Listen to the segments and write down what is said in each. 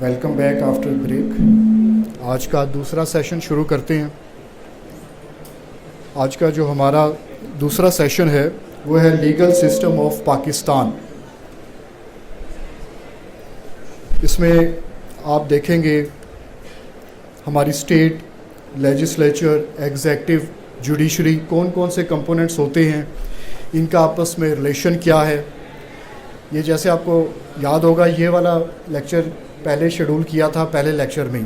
Welcome back after break. آج کا دوسرا سیشن شروع کرتے ہیں. آج کا جو ہمارا دوسرا سیشن ہے وہ ہے لیگل سسٹم آف پاکستان. اس میں آپ دیکھیں گے ہماری اسٹیٹ لیجسلیچر، ایگزیکٹو، جوڈیشری کون کون سے کمپوننٹس ہوتے ہیں، ان کا آپس میں ریلیشن کیا ہے. یہ جیسے آپ کو یاد ہوگا یہ والا لیکچر پہلے شیڈول کیا تھا پہلے لیکچر میں،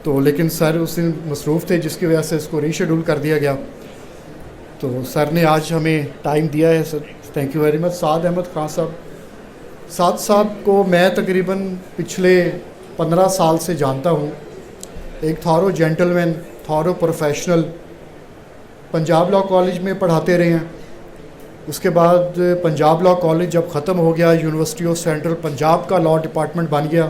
تو لیکن سر اس دن مصروف تھے جس کی وجہ سے اس کو ری شیڈول کر دیا گیا. تو سر نے آج ہمیں ٹائم دیا ہے. Sir thank you very much. Saad Ahmed Khan sahab, Saad صاحب کو میں تقریباً پچھلے 15 سال سے جانتا ہوں. ایک thorough gentleman, thorough professional, Punjab law college میں پڑھاتے رہے ہیں. اس کے بعد پنجاب لاء کالج جب ختم ہو گیا، یونیورسٹی آف سینٹرل پنجاب کا لاء ڈپارٹمنٹ بن گیا.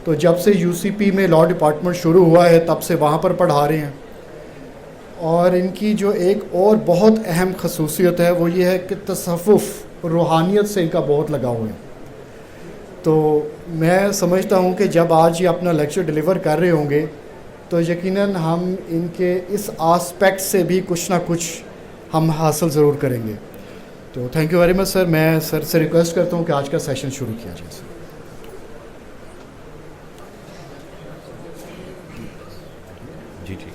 تو جب سے یو سی پی میں لاء ڈپارٹمنٹ شروع ہوا ہے تب سے وہاں پر پڑھا رہے ہیں. اور ان کی جو ایک اور بہت اہم خصوصیت ہے وہ یہ ہے کہ تصوف، روحانیت سے ان کا بہت لگاؤ ہے. تو میں سمجھتا ہوں کہ جب آج یہ اپنا لیکچر ڈیلیور کر رہے ہوں گے تو یقیناً ہم ان کے اس آسپیکٹ سے بھی کچھ نہ کچھ ہم حاصل ضرور کریں گے. تو تھینک یو ویری مچ سر. میں سر سے ریکویسٹ کرتا ہوں کہ آج کا سیشن شروع کیا جائے. سر جی ٹھیک.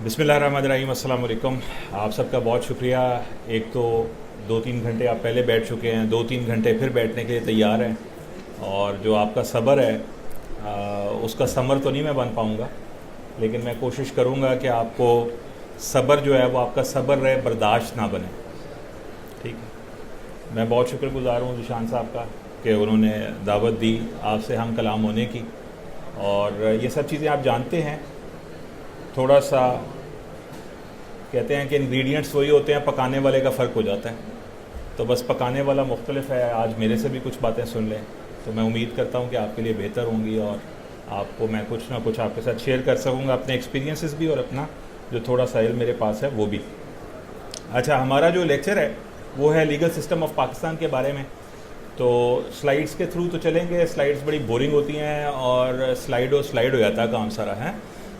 بسم اللہ الرحمن الرحیم. السلام علیکم. آپ سب کا بہت شکریہ. ایک تو 2-3 گھنٹے آپ پہلے بیٹھ چکے ہیں، 2-3 گھنٹے پھر بیٹھنے کے لیے تیار ہیں، اور جو آپ کا صبر ہے اس کا ثمر تو نہیں میں بن پاؤں گا، لیکن میں کوشش کروں گا کہ آپ کو صبر جو ہے وہ آپ کا صبر رہے، برداشت نہ بنے. ٹھیک ہے. میں بہت شکر گزار ہوں ذیشان صاحب کا کہ انہوں نے دعوت دی آپ سے ہم کلام ہونے کی. اور یہ سب چیزیں آپ جانتے ہیں. تھوڑا سا کہتے ہیں کہ انگریڈینٹس وہی ہوتے ہیں، پکانے والے کا فرق ہو جاتا ہے. تو بس پکانے والا مختلف ہے. آج میرے سے بھی کچھ باتیں سن لیں تو میں امید کرتا ہوں کہ آپ کے لیے بہتر ہوں گی، اور آپ کو میں کچھ نہ کچھ آپ کے ساتھ شیئر کر سکوں گا، اپنے ایکسپیرینسز بھی اور اپنا جو تھوڑا سا علم میرے پاس ہے وہ بھی. اچھا، ہمارا جو لیکچر ہے وہ ہے لیگل سسٹم آف پاکستان کے بارے میں. تو سلائیڈز کے تھرو تو چلیں گے. سلائیڈز بڑی بورنگ ہوتی ہیں اور سلائیڈ ہو جاتا ہے کام سارا ہے.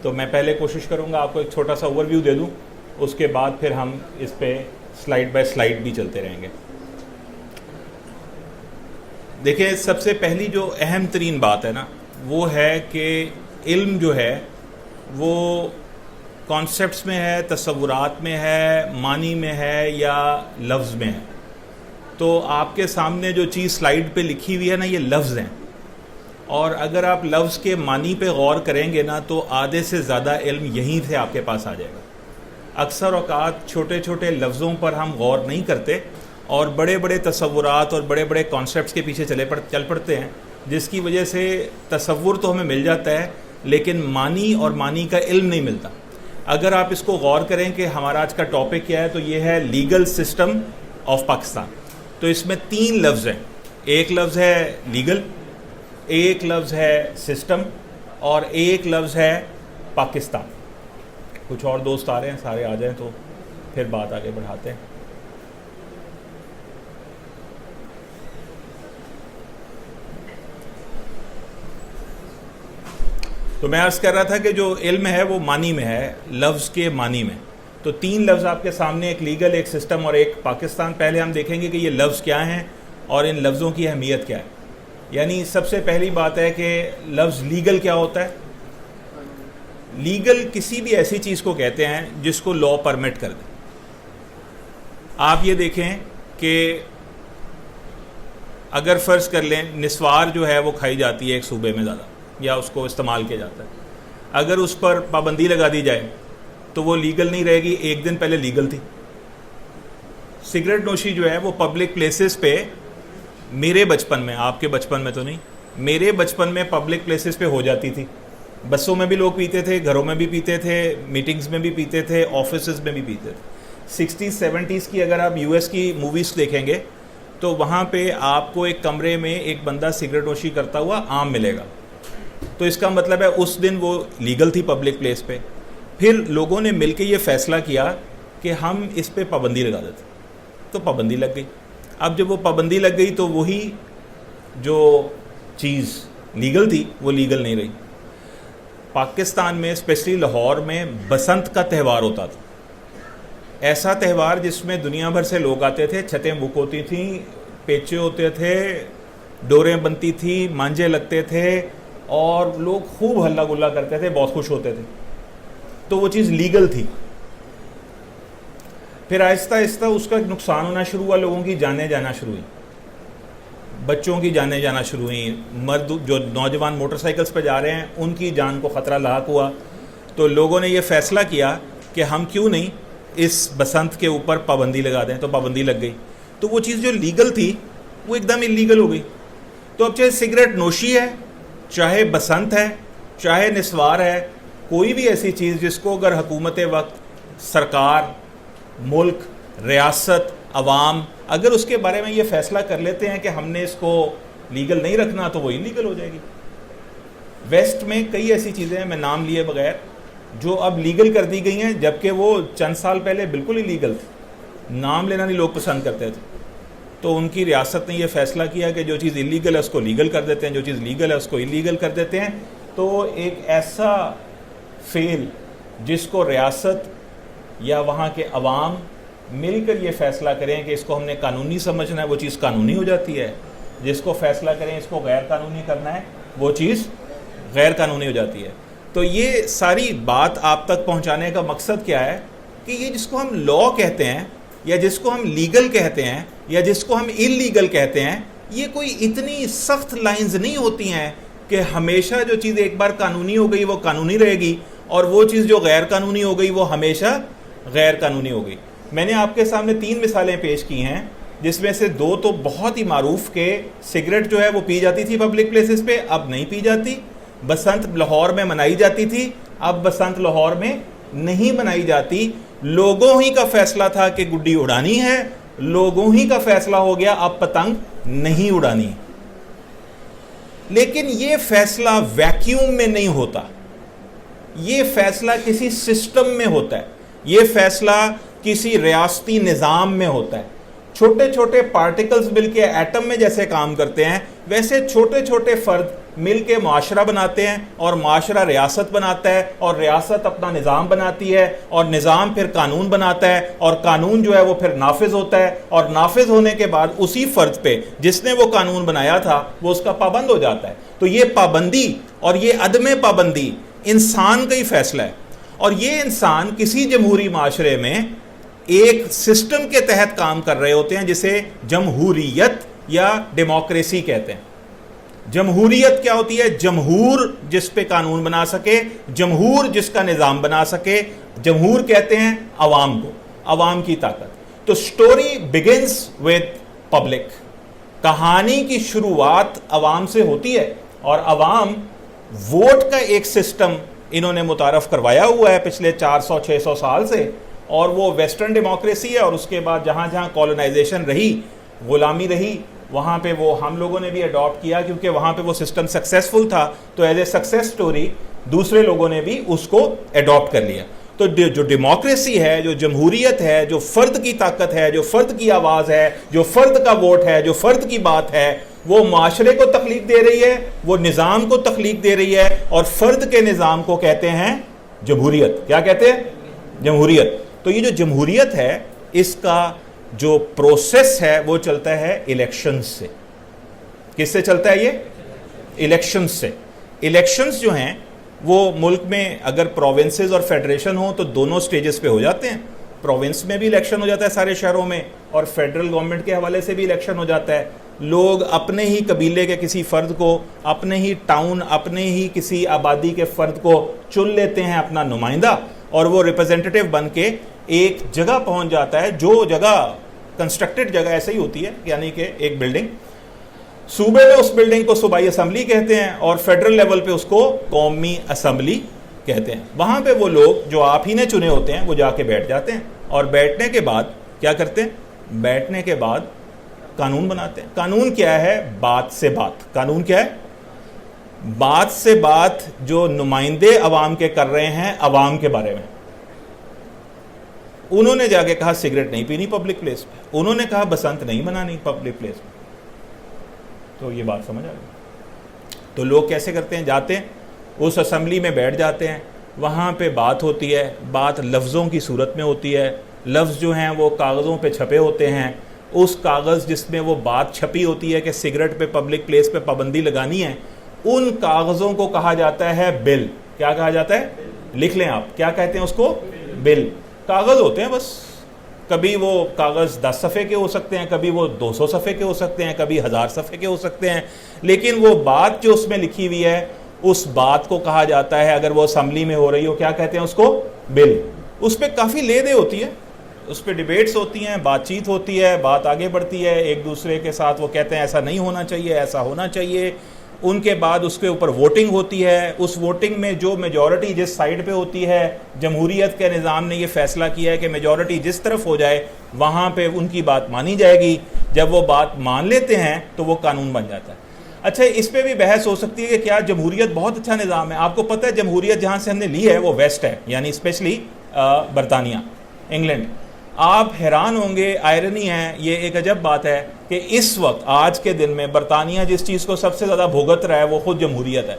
تو میں پہلے کوشش کروں گا آپ کو ایک چھوٹا سا اوور ویو دے دوں، اس کے بعد پھر ہم اس پہ سلائیڈ بائی سلائیڈ بھی چلتے رہیں گے. دیکھیں، سب سے پہلی جو اہم ترین بات ہے نا وہ ہے کہ علم جو ہے وہ کانسیپٹس میں ہے، تصورات میں ہے، معنی میں ہے یا لفظ میں ہے. تو آپ کے سامنے جو چیز سلائیڈ پہ لکھی ہوئی ہے نا، یہ لفظ ہیں، اور اگر آپ لفظ کے معنی پہ غور کریں گے نا تو آدھے سے زیادہ علم یہیں سے آپ کے پاس آ جائے گا. اکثر اوقات چھوٹے چھوٹے لفظوں پر ہم غور نہیں کرتے اور بڑے بڑے تصورات اور بڑے بڑے کانسیپٹس کے پیچھے چل پڑتے ہیں، جس کی وجہ سے تصور تو ہمیں مل جاتا ہے لیکن معنی اور معنی کا علم نہیں ملتا. اگر آپ اس کو غور کریں کہ ہمارا آج کا ٹاپک کیا ہے، تو یہ ہے لیگل سسٹم آف پاکستان. تو اس میں 3 لفظ ہیں. ایک لفظ ہے لیگل، ایک لفظ ہے سسٹم، اور ایک لفظ ہے پاکستان. کچھ اور دوست آ رہے ہیں، سارے آ جائیں تو پھر بات آگے بڑھاتے ہیں. تو میں عرض کر رہا تھا کہ جو علم ہے وہ معنی میں ہے، لفظ کے معنی میں. تو 3 لفظ آپ کے سامنے، ایک لیگل، ایک سسٹم اور ایک پاکستان. پہلے ہم دیکھیں گے کہ یہ لفظ کیا ہیں اور ان لفظوں کی اہمیت کیا ہے. یعنی سب سے پہلی بات ہے کہ لفظ لیگل کیا ہوتا ہے. لیگل کسی بھی ایسی چیز کو کہتے ہیں جس کو لا پرمٹ کر دے. آپ یہ دیکھیں کہ اگر فرض کر لیں نسوار جو ہے وہ کھائی جاتی ہے ایک صوبے میں زیادہ، یا اس کو استعمال کیا جاتا ہے، اگر اس پر پابندی لگا دی جائے تو وہ لیگل نہیں رہے گی. ایک دن پہلے لیگل تھی. سگریٹ نوشی جو ہے وہ پبلک پلیسز پہ، میرے بچپن میں، آپ کے بچپن میں تو نہیں، میرے بچپن میں پبلک پلیسز پہ ہو جاتی تھی. بسوں میں بھی لوگ پیتے تھے، گھروں میں بھی پیتے تھے، میٹنگز میں بھی پیتے تھے، آفیسز میں بھی پیتے تھے. 60s-70s کی اگر آپ US کی موویز دیکھیں گے تو وہاں پہ آپ کو ایک کمرے میں ایک بندہ سگریٹ نوشی کرتا ہوا عام ملے گا. تو اس کا مطلب ہے اس دن وہ لیگل تھی پبلک پلیس پہ. پھر لوگوں نے مل کے یہ فیصلہ کیا کہ ہم اس پہ پابندی لگا دیتے، تو پابندی لگ گئی. اب جب وہ پابندی لگ گئی تو وہی جو چیز لیگل تھی وہ لیگل نہیں رہی. پاکستان میں اسپیشلی لاہور میں بسنت کا تہوار ہوتا تھا, ایسا تہوار جس میں دنیا بھر سے لوگ آتے تھے, چھتیں بک ہوتی تھیں, پیچے ہوتے تھے, ڈوریں بنتی تھی, مانجے لگتے تھے اور لوگ خوب ہلا گلا کرتے تھے, بہت خوش ہوتے تھے. تو وہ چیز لیگل تھی. پھر آہستہ آہستہ اس کا نقصان ہونا شروع ہوا, لوگوں کی جانیں جانا شروع ہوئی, بچوں کی جانیں جانا شروع ہوئیں, مرد جو نوجوان موٹر سائیکلز پہ جا رہے ہیں ان کی جان کو خطرہ لاحق ہوا. تو لوگوں نے یہ فیصلہ کیا کہ ہم کیوں نہیں اس بسنت کے اوپر پابندی لگا دیں, تو پابندی لگ گئی. تو وہ چیز جو لیگل تھی وہ ایک دم انلیگل ہو گئی. تو اب چاہے سگریٹ نوشی ہے, چاہے بسنت ہے, چاہے نسوار ہے, کوئی بھی ایسی چیز جس کو اگر حکومت وقت, سرکار, ملک, ریاست, عوام اگر اس کے بارے میں یہ فیصلہ کر لیتے ہیں کہ ہم نے اس کو لیگل نہیں رکھنا تو وہ انلیگل ہو جائے گی. ویسٹ میں کئی ایسی چیزیں ہیں, میں نام لیے بغیر, جو اب لیگل کر دی گئی ہیں جبکہ وہ چند سال پہلے بالکل انلیگل تھی, نام لینا نہیں لوگ پسند کرتے تھے. تو ان کی ریاست نے یہ فیصلہ کیا کہ جو چیز انلیگل ہے اس کو لیگل کر دیتے ہیں, جو چیز لیگل ہے اس کو انلیگل کر دیتے ہیں. تو ایک ایسا فیل جس کو ریاست یا وہاں کے عوام مل کر یہ فیصلہ کریں کہ اس کو ہم نے قانونی سمجھنا ہے, وہ چیز قانونی ہو جاتی ہے. جس کو فیصلہ کریں اس کو غیر قانونی کرنا ہے, وہ چیز غیر قانونی ہو جاتی ہے. تو یہ ساری بات آپ تک پہنچانے کا مقصد کیا ہے کہ یہ جس کو ہم لا کہتے ہیں یا جس کو ہم لیگل کہتے ہیں یا جس کو ہم انلیگل کہتے ہیں, یہ کوئی اتنی سخت لائنز نہیں ہوتی ہیں کہ ہمیشہ جو چیز ایک بار قانونی ہو گئی وہ قانونی رہے گی اور وہ چیز جو غیر قانونی ہو گئی وہ ہمیشہ غیر قانونی ہو گئی. میں نے آپ کے سامنے 3 مثالیں پیش کی ہیں جس میں سے 2 تو بہت ہی معروف کہ سگریٹ جو ہے وہ پی جاتی تھی پبلک پلیسز پہ, اب نہیں پی جاتی. بسنت لاہور میں منائی جاتی تھی, اب بسنت لاہور میں نہیں منائی جاتی. لوگوں ہی کا فیصلہ تھا کہ گڈی اڑانی ہے, لوگوں ہی کا فیصلہ ہو گیا اب پتنگ نہیں اڑانی. لیکن یہ فیصلہ ویکیوم میں نہیں ہوتا, یہ فیصلہ کسی سسٹم میں ہوتا ہے, یہ فیصلہ کسی ریاستی نظام میں ہوتا ہے. چھوٹے چھوٹے پارٹیکلز مل کے ایٹم میں جیسے کام کرتے ہیں ویسے چھوٹے چھوٹے فرد مل کے معاشرہ بناتے ہیں اور معاشرہ ریاست بناتا ہے اور ریاست اپنا نظام بناتی ہے اور نظام پھر قانون بناتا ہے اور قانون جو ہے وہ پھر نافذ ہوتا ہے اور نافذ ہونے کے بعد اسی فرد پہ جس نے وہ قانون بنایا تھا وہ اس کا پابند ہو جاتا ہے. تو یہ پابندی اور یہ عدم پابندی انسان کا ہی فیصلہ ہے اور یہ انسان کسی جمہوری معاشرے میں ایک سسٹم کے تحت کام کر رہے ہوتے ہیں جسے جمہوریت یا ڈیموکریسی کہتے ہیں. جمہوریت کیا ہوتی ہے؟ جمہور جس پہ قانون بنا سکے, جمہور جس کا نظام بنا سکے. جمہور کہتے ہیں عوام کو, عوام کی طاقت. تو سٹوری بگنز with پبلک, کہانی کی شروعات عوام سے ہوتی ہے اور عوام ووٹ کا ایک سسٹم انہوں نے متعارف کروایا ہوا ہے پچھلے 400-600 سال سے, اور وہ ویسٹرن ڈیموکریسی ہے. اور اس کے بعد جہاں جہاں کولونائزیشن رہی, غلامی رہی, وہاں پہ وہ ہم لوگوں نے بھی اڈاپٹ کیا کیونکہ وہاں پہ وہ سسٹم سکسیسفل تھا, تو ایز اے سکسیس سٹوری دوسرے لوگوں نے بھی اس کو اڈاپٹ کر لیا. تو جو ڈیموکریسی ہے, جو جمہوریت ہے, جو فرد کی طاقت ہے, جو فرد کی آواز ہے, جو فرد کا ووٹ ہے, جو فرد کی بات ہے, وہ معاشرے کو تخلیق دے رہی ہے, وہ نظام کو تخلیق دے رہی ہے اور فرد کے نظام کو کہتے ہیں جمہوریت. کیا کہتے ہیں؟ جمہوریت. تو یہ جو جمہوریت ہے اس کا جو پروسیس ہے وہ چلتا ہے الیکشنز سے. کس سے چلتا ہے؟ یہ الیکشنز سے. الیکشنز جو ہیں وہ ملک میں اگر پروونسز اور فیڈریشن ہوں تو دونوں سٹیجز پہ ہو جاتے ہیں. پروونس میں بھی الیکشن ہو جاتا ہے سارے شہروں میں, اور فیڈرل گورنمنٹ کے حوالے سے بھی الیکشن ہو جاتا ہے. لوگ اپنے ہی قبیلے کے کسی فرد کو, اپنے ہی ٹاؤن, اپنے ہی کسی آبادی کے فرد کو چن لیتے ہیں اپنا نمائندہ, اور وہ ریپرزینٹیٹیو بن کے ایک جگہ پہنچ جاتا ہے. جو جگہ کنسٹرکٹڈ جگہ ایسے ہی ہوتی ہے, یعنی کہ ایک بلڈنگ, صوبے میں اس بلڈنگ کو صوبائی اسمبلی کہتے ہیں اور فیڈرل لیول پہ اس کو قومی اسمبلی کہتے ہیں. وہاں پہ وہ لوگ جو آپ ہی نے چنے ہوتے ہیں وہ جا کے بیٹھ جاتے ہیں, اور بیٹھنے کے بعد کیا کرتے ہیں؟ بیٹھنے کے بعد قانون بناتے ہیں. قانون کیا ہے؟ بات سے بات. قانون کیا ہے؟ بات سے بات جو نمائندے عوام کے کر رہے ہیں عوام کے بارے میں. انہوں نے جا کے کہا سگریٹ نہیں پینی پبلک پلیس پہ, انہوں نے کہا بسنت نہیں منانی پبلک پلیس پہ. تو یہ بات سمجھ آ گئی. تو لوگ کیسے کرتے ہیں, جاتے ہیں اس اسمبلی میں بیٹھ جاتے ہیں, وہاں پہ بات ہوتی ہے, بات لفظوں کی صورت میں ہوتی ہے, لفظ جو ہیں وہ کاغذوں پہ چھپے ہوتے ہیں. اس کاغذ جس میں وہ بات چھپی ہوتی ہے کہ سگریٹ پہ پبلک پلیس پہ پابندی لگانی ہے, ان کاغذوں کو کہا جاتا ہے بل. کیا کہا جاتا ہے؟ لکھ لیں آپ, کیا کہتے ہیں اس کو؟ بل. کاغذ ہوتے ہیں بس, کبھی وہ کاغذ 10 صفحے کے ہو سکتے ہیں, کبھی وہ 200 صفحے کے ہو سکتے ہیں, کبھی 1000 صفحے کے ہو سکتے ہیں, لیکن وہ بات جو اس میں لکھی ہوئی ہے اس بات کو کہا جاتا ہے, اگر وہ اسمبلی میں ہو رہی ہو, کیا کہتے ہیں اس کو؟ بل. اس پہ کافی لے دے ہوتی ہے, اس پہ ڈیبیٹس ہوتی ہیں, بات چیت ہوتی ہے, بات آگے بڑھتی ہے ایک دوسرے کے ساتھ. وہ کہتے ہیں ایسا نہیں ہونا چاہیے, ایسا ہونا چاہیے. ان کے بعد اس کے اوپر ووٹنگ ہوتی ہے. اس ووٹنگ میں جو میجورٹی جس سائڈ پہ ہوتی ہے, جمہوریت کے نظام نے یہ فیصلہ کیا ہے کہ میجورٹی جس طرف ہو جائے وہاں پہ ان کی بات مانی جائے گی. جب وہ بات مان لیتے ہیں تو وہ قانون بن جاتا ہے. اچھا, اس پہ بھی بحث ہو سکتی ہے کہ کیا جمہوریت بہت اچھا نظام ہے. آپ کو پتہ ہے جمہوریت جہاں سے ہم نے لی ہے وہ ویسٹ ہے, یعنی اسپیشلی برطانیہ, انگلینڈ. آپ حیران ہوں گے, آئرنی ہے, یہ ایک عجب بات ہے کہ اس وقت آج کے دن میں برطانیہ جس چیز کو سب سے زیادہ بھگت رہا ہے وہ خود جمہوریت ہے.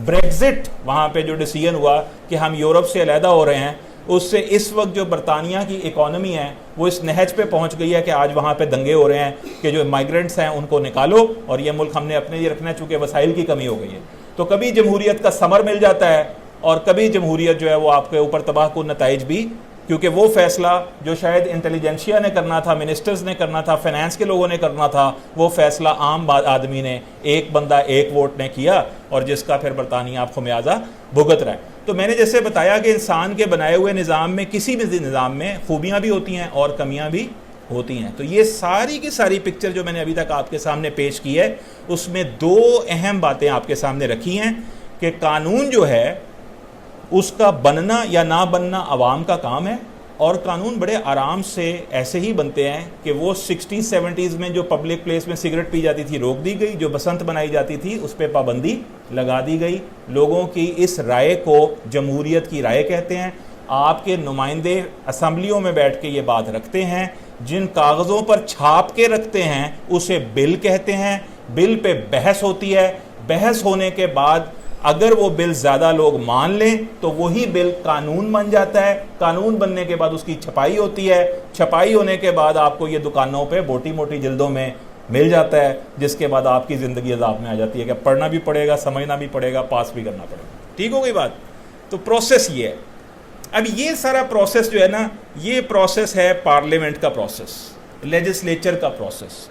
بریگزٹ, وہاں پہ جو ڈیسیژن ہوا کہ ہم یورپ سے علیحدہ ہو رہے ہیں, اس سے اس وقت جو برطانیہ کی اکانومی ہے وہ اس نہج پہ پہنچ گئی ہے کہ آج وہاں پہ دنگے ہو رہے ہیں کہ جو مائیگرنٹس ہیں ان کو نکالو اور یہ ملک ہم نے اپنے لیے رکھنا, چونکہ وسائل کی کمی ہو گئی ہے. تو کبھی جمہوریت کا ثمر مل جاتا ہے اور کبھی جمہوریت جو ہے وہ آپ کے اوپر تباہ کن نتائج بھی, کیونکہ وہ فیصلہ جو شاید انٹیلیجنشیا نے کرنا تھا, منسٹرز نے کرنا تھا, فائنانس کے لوگوں نے کرنا تھا, وہ فیصلہ عام آدمی نے, ایک بندہ ایک ووٹ نے کیا, اور جس کا پھر برطانیہ آپ خمیازہ بھگت رہا ہے. تو میں نے جیسے بتایا کہ انسان کے بنائے ہوئے نظام میں, کسی بھی نظام میں خوبیاں بھی ہوتی ہیں اور کمیاں بھی ہوتی ہیں. تو یہ ساری کی ساری پکچر جو میں نے ابھی تک آپ کے سامنے پیش کی ہے, اس میں 2 اہم باتیں آپ کے سامنے رکھی ہیں کہ قانون جو ہے اس کا بننا یا نہ بننا عوام کا کام ہے, اور قانون بڑے آرام سے ایسے ہی بنتے ہیں کہ وہ 60-70s میں جو پبلک پلیس میں سگریٹ پی جاتی تھی روک دی گئی, جو بسنت بنائی جاتی تھی اس پہ پابندی لگا دی گئی. لوگوں کی اس رائے کو جمہوریت کی رائے کہتے ہیں. آپ کے نمائندے اسمبلیوں میں بیٹھ کے یہ بات رکھتے ہیں, جن کاغذوں پر چھاپ کے رکھتے ہیں اسے بل کہتے ہیں. بل پہ بحث ہوتی ہے, بحث ہونے کے بعد اگر وہ بل زیادہ لوگ مان لیں تو وہی بل قانون بن جاتا ہے. قانون بننے کے بعد اس کی چھپائی ہوتی ہے, چھپائی ہونے کے بعد آپ کو یہ دکانوں پہ موٹی موٹی جلدوں میں مل جاتا ہے, جس کے بعد آپ کی زندگی عذاب میں آ جاتی ہے کہ پڑھنا بھی پڑے گا, سمجھنا بھی پڑے گا, پاس بھی کرنا پڑے گا. ٹھیک ہو گئی بات؟ تو پروسیس یہ ہے. اب یہ سارا پروسیس جو ہے نا, یہ پروسیس ہے پارلیمنٹ کا پروسیس, لیجسلیچر کا پروسیس.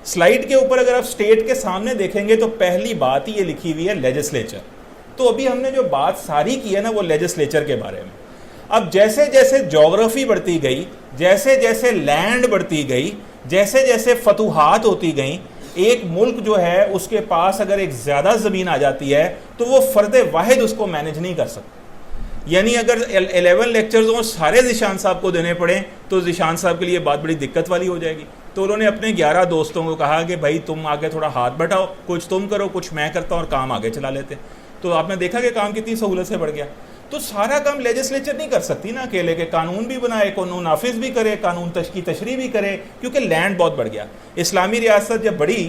سلائیڈ کے اوپر اگر آپ اسٹیٹ کے سامنے دیکھیں گے تو پہلی بات ہی یہ لکھی ہوئی ہے لیجسلیچر. تو ابھی ہم نے جو بات ساری کی ہے نا وہ لیجسلیچر کے بارے میں. اب جیسے جیسے جغرافی بڑھتی گئی, جیسے جیسے لینڈ بڑھتی گئی, جیسے جیسے فتوحات ہوتی گئیں, ایک ملک جو ہے اس کے پاس اگر ایک زیادہ زمین آ جاتی ہے تو وہ فرد واحد اس کو مینج نہیں کر سکتا. یعنی اگر 11 لیکچرز اور سارے ذیشان صاحب کو دینے پڑیں تو ذیشان صاحب کے لیے بات بڑی دقت والی ہو جائے گی. تو انہوں نے اپنے 11 دوستوں کو کہا کہ بھائی تم آگے تھوڑا ہاتھ بٹھاؤ, کچھ تم کرو کچھ میں کرتا ہوں, اور کام آگے چلا لیتے. تو آپ نے دیکھا کہ کام کتنی سہولت سے بڑھ گیا. تو سارا کام لیجسلیچر نہیں کر سکتی نا اکیلے, کے قانون بھی بنائے, قانون نافذ بھی کرے, قانون کی تشریح بھی کرے, کیونکہ لینڈ بہت بڑھ گیا. اسلامی ریاست جب بڑی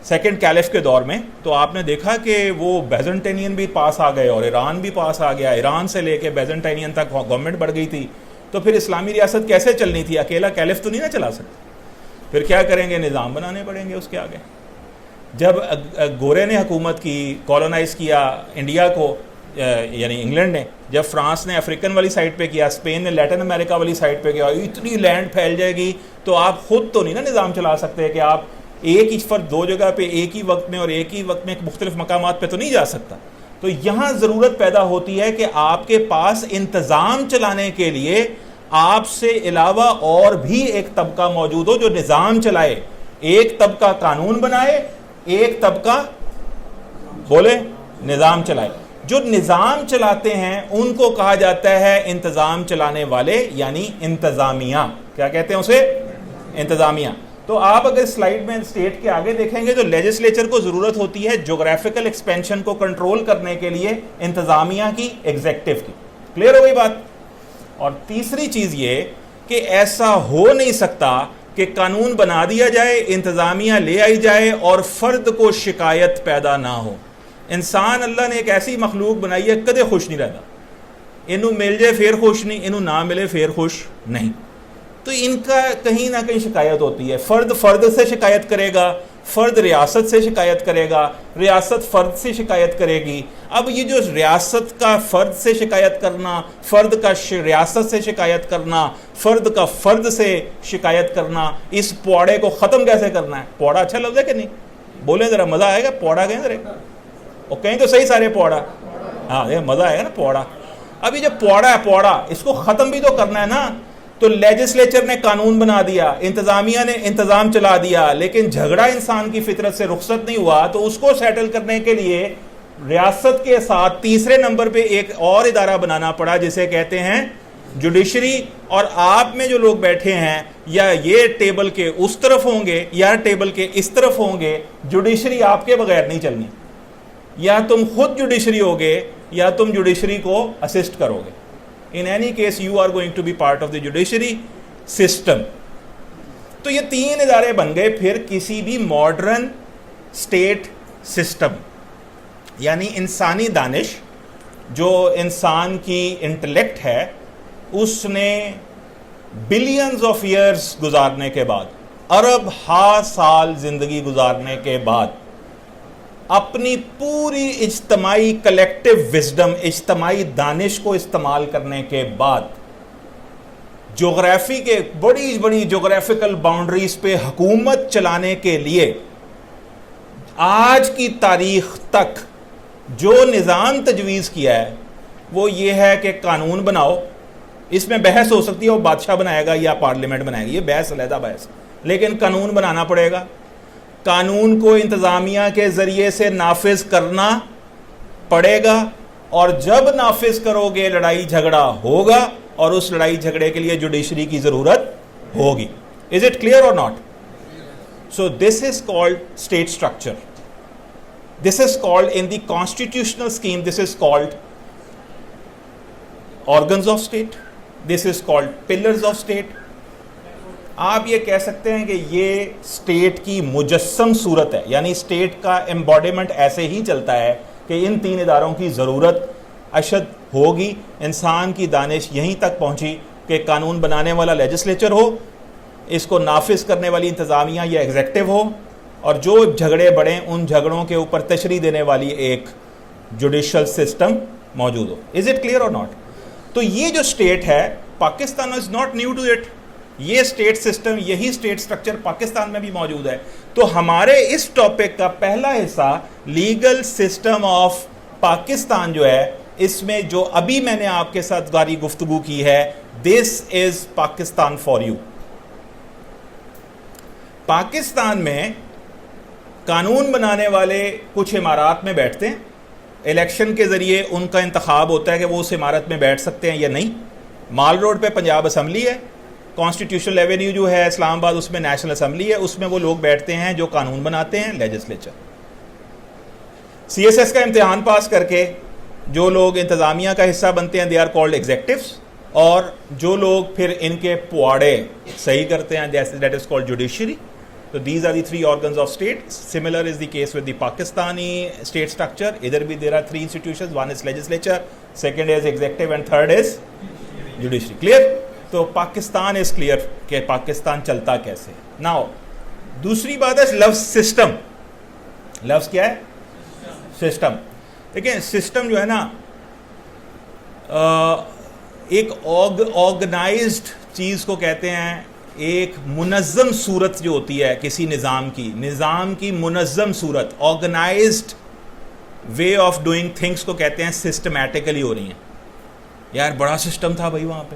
سیکنڈ کیلف کے دور میں تو آپ نے دیکھا کہ وہ بیزنٹینین بھی پاس آ گئے اور ایران بھی پاس آ گیا, ایران سے لے کے بیزنٹینین تک گورنمنٹ بڑھ گئی تھی. تو پھر اسلامی ریاست کیسے چلنی تھی؟ اکیلا کیلف تو نہیں نا چلا سکتا. پھر کیا کریں گے؟ نظام بنانے پڑیں گے اس کے آگے. جب گورے نے حکومت کی, کالونائز کیا انڈیا کو, یعنی انگلینڈ نے, جب فرانس نے افریقن والی سائڈ پہ کیا, اسپین نے لیٹن امریکہ والی سائڈ پہ کیا, اتنی لینڈ پھیل جائے گی تو آپ خود تو نہیں نا نظام چلا سکتے کہ آپ ایک ہی فرد 2 جگہ پہ ایک ہی وقت میں اور ایک ہی وقت میں مختلف مقامات پہ تو نہیں جا سکتا. تو یہاں ضرورت پیدا ہوتی ہے کہ آپ کے پاس انتظام چلانے کے لیے آپ سے علاوہ اور بھی ایک طبقہ موجود ہو جو نظام چلائے. ایک طبقہ قانون بنائے, ایک طبقہ بولے نظام چلائے. جو نظام چلاتے ہیں ان کو کہا جاتا ہے انتظام چلانے والے, یعنی انتظامیہ. کیا کہتے ہیں اسے؟ انتظامیہ. تو آپ اگر سلائیڈ میں اسٹیٹ کے آگے دیکھیں گے تو لیجسلیچر کو ضرورت ہوتی ہے جغرافیکل ایکسپینشن کو کنٹرول کرنے کے لیے انتظامیہ کی, ایگزیکٹو کی. کلیئر ہو گئی بات؟ اور تیسری چیز یہ کہ ایسا ہو نہیں سکتا کہ قانون بنا دیا جائے, انتظامیہ لے آئی جائے اور فرد کو شکایت پیدا نہ ہو. انسان اللہ نے ایک ایسی مخلوق بنائی ہے کدے خوش نہیں رہتا, انہوں مل جائے پھر خوش نہیں, انہوں نہ ملے پھر خوش نہیں. تو ان کا کہیں نہ کہیں شکایت ہوتی ہے. فرد سے شکایت کرے گا, فرد ریاست سے شکایت کرے گا, ریاست فرد سے شکایت کرے گی. اب یہ جو ریاست کا فرد سے شکایت کرنا, فرد کا ریاست سے شکایت کرنا, فرد کا فرد سے شکایت کرنا, اس پوڑے کو ختم کیسے کرنا ہے؟ پوڑا اچھا لفظ ہے کہ نہیں؟ بولیں ذرا, مزہ آئے گا. پوڑا کہیں ذرا, اور کہیں تو صحیح سارے پوڑا. ہاں مزہ آئے گا نا پوڑا. اب یہ جو پوڑا ہے, پوڑا اس کو ختم بھی تو کرنا ہے نا. تو لیجسلیچر نے قانون بنا دیا, انتظامیہ نے انتظام چلا دیا, لیکن جھگڑا انسان کی فطرت سے رخصت نہیں ہوا, تو اس کو سیٹل کرنے کے لیے ریاست کے ساتھ تیسرے نمبر پہ ایک اور ادارہ بنانا پڑا جسے کہتے ہیں جوڈیشری. اور آپ میں جو لوگ بیٹھے ہیں یا یہ ٹیبل کے اس طرف ہوں گے یا ٹیبل کے اس طرف ہوں گے, جوڈیشری آپ کے بغیر نہیں چلنی. یا تم خود جوڈیشری ہوگے یا تم جوڈیشری کو اسسٹ کرو گے. In any case you are going to be part of the judiciary system. تو یہ تین ادارے بن گئے پھر کسی بھی ماڈرن اسٹیٹ سسٹم. یعنی انسانی دانش, جو انسان کی انٹلیکٹ ہے, اس نے بلینز آف ایئرز گزارنے کے بعد, ارب ہا سال زندگی گزارنے کے بعد, اپنی پوری اجتماعی کلیکٹیو وزڈم, اجتماعی دانش کو استعمال کرنے کے بعد, جغرافی کے بڑی بڑی جغرافیکل باؤنڈریز پہ حکومت چلانے کے لیے آج کی تاریخ تک جو نظام تجویز کیا ہے وہ یہ ہے کہ قانون بناؤ. اس میں بحث ہو سکتی ہے وہ بادشاہ بنائے گا یا پارلیمنٹ بنائے گا, یہ بحث علیحدہ بحث, لیکن قانون بنانا پڑے گا. قانون کو انتظامیہ کے ذریعے سے نافذ کرنا پڑے گا, اور جب نافذ کرو گے لڑائی جھگڑا ہوگا, اور اس لڑائی جھگڑے کے لیے جوڈیشری کی ضرورت ہوگی. Is it clear or not? So this is called state structure. This is called, in the constitutional scheme, this is called organs of state. This is called pillars of state. آپ یہ کہہ سکتے ہیں کہ یہ اسٹیٹ کی مجسم صورت ہے, یعنی اسٹیٹ کا امباڈیمنٹ ایسے ہی چلتا ہے کہ ان تین اداروں کی ضرورت اشد ہوگی. انسان کی دانش یہیں تک پہنچی کہ قانون بنانے والا لیجسلیچر ہو, اس کو نافذ کرنے والی انتظامیہ یا ایگزیکٹو ہو, اور جو جھگڑے بڑھیں ان جھگڑوں کے اوپر تشریح دینے والی ایک جوڈیشل سسٹم موجود ہو. Is it clear or not? تو یہ جو اسٹیٹ ہے, Pakistan is not new to it. یہ اسٹیٹ سسٹم, یہی اسٹیٹ سٹرکچر پاکستان میں بھی موجود ہے. تو ہمارے اس ٹاپک کا پہلا حصہ لیگل سسٹم آف پاکستان جو ہے, اس میں جو ابھی میں نے آپ کے ساتھ گاری گفتگو کی ہے, دس از پاکستان فار یو. پاکستان میں قانون بنانے والے کچھ عمارات میں بیٹھتے ہیں, الیکشن کے ذریعے ان کا انتخاب ہوتا ہے کہ وہ اس عمارت میں بیٹھ سکتے ہیں یا نہیں. مال روڈ پہ پنجاب اسمبلی ہے, کانسٹیٹیوشنل ایونیو جو ہے اسلام آباد, اس میں نیشنل اسمبلی ہے, اس میں وہ لوگ بیٹھتے ہیں جو قانون بناتے ہیں, لیجسلیچر. سی ایس ایس کا امتحان پاس کر کے جو لوگ انتظامیہ کا حصہ بنتے ہیں, دے آر کالڈ ایگزیکٹوس, اور جو لوگ پھر ان کے پواڑے صحیح کرتے ہیں, that is called judiciary. So these are the three organs of state. Similar is the case with the Pakistani state structure. Either be there are three institutions. One is legislature, second is executive, and third is judiciary. Clear? تو Pakistan is clear کہ پاکستان چلتا کیسے. Now دوسری بات ہے لفظ system. لفظ کیا ہے؟ سسٹم. دیکھیں سسٹم جو ہے نا ایک آرگنائزڈ چیز کو کہتے ہیں, ایک منظم صورت جو ہوتی ہے کسی نظام کی منظم صورت, organised way of doing things کو کہتے ہیں سسٹمیٹیکلی ہو رہی ہیں. یار بڑا سسٹم تھا بھائی, وہاں پہ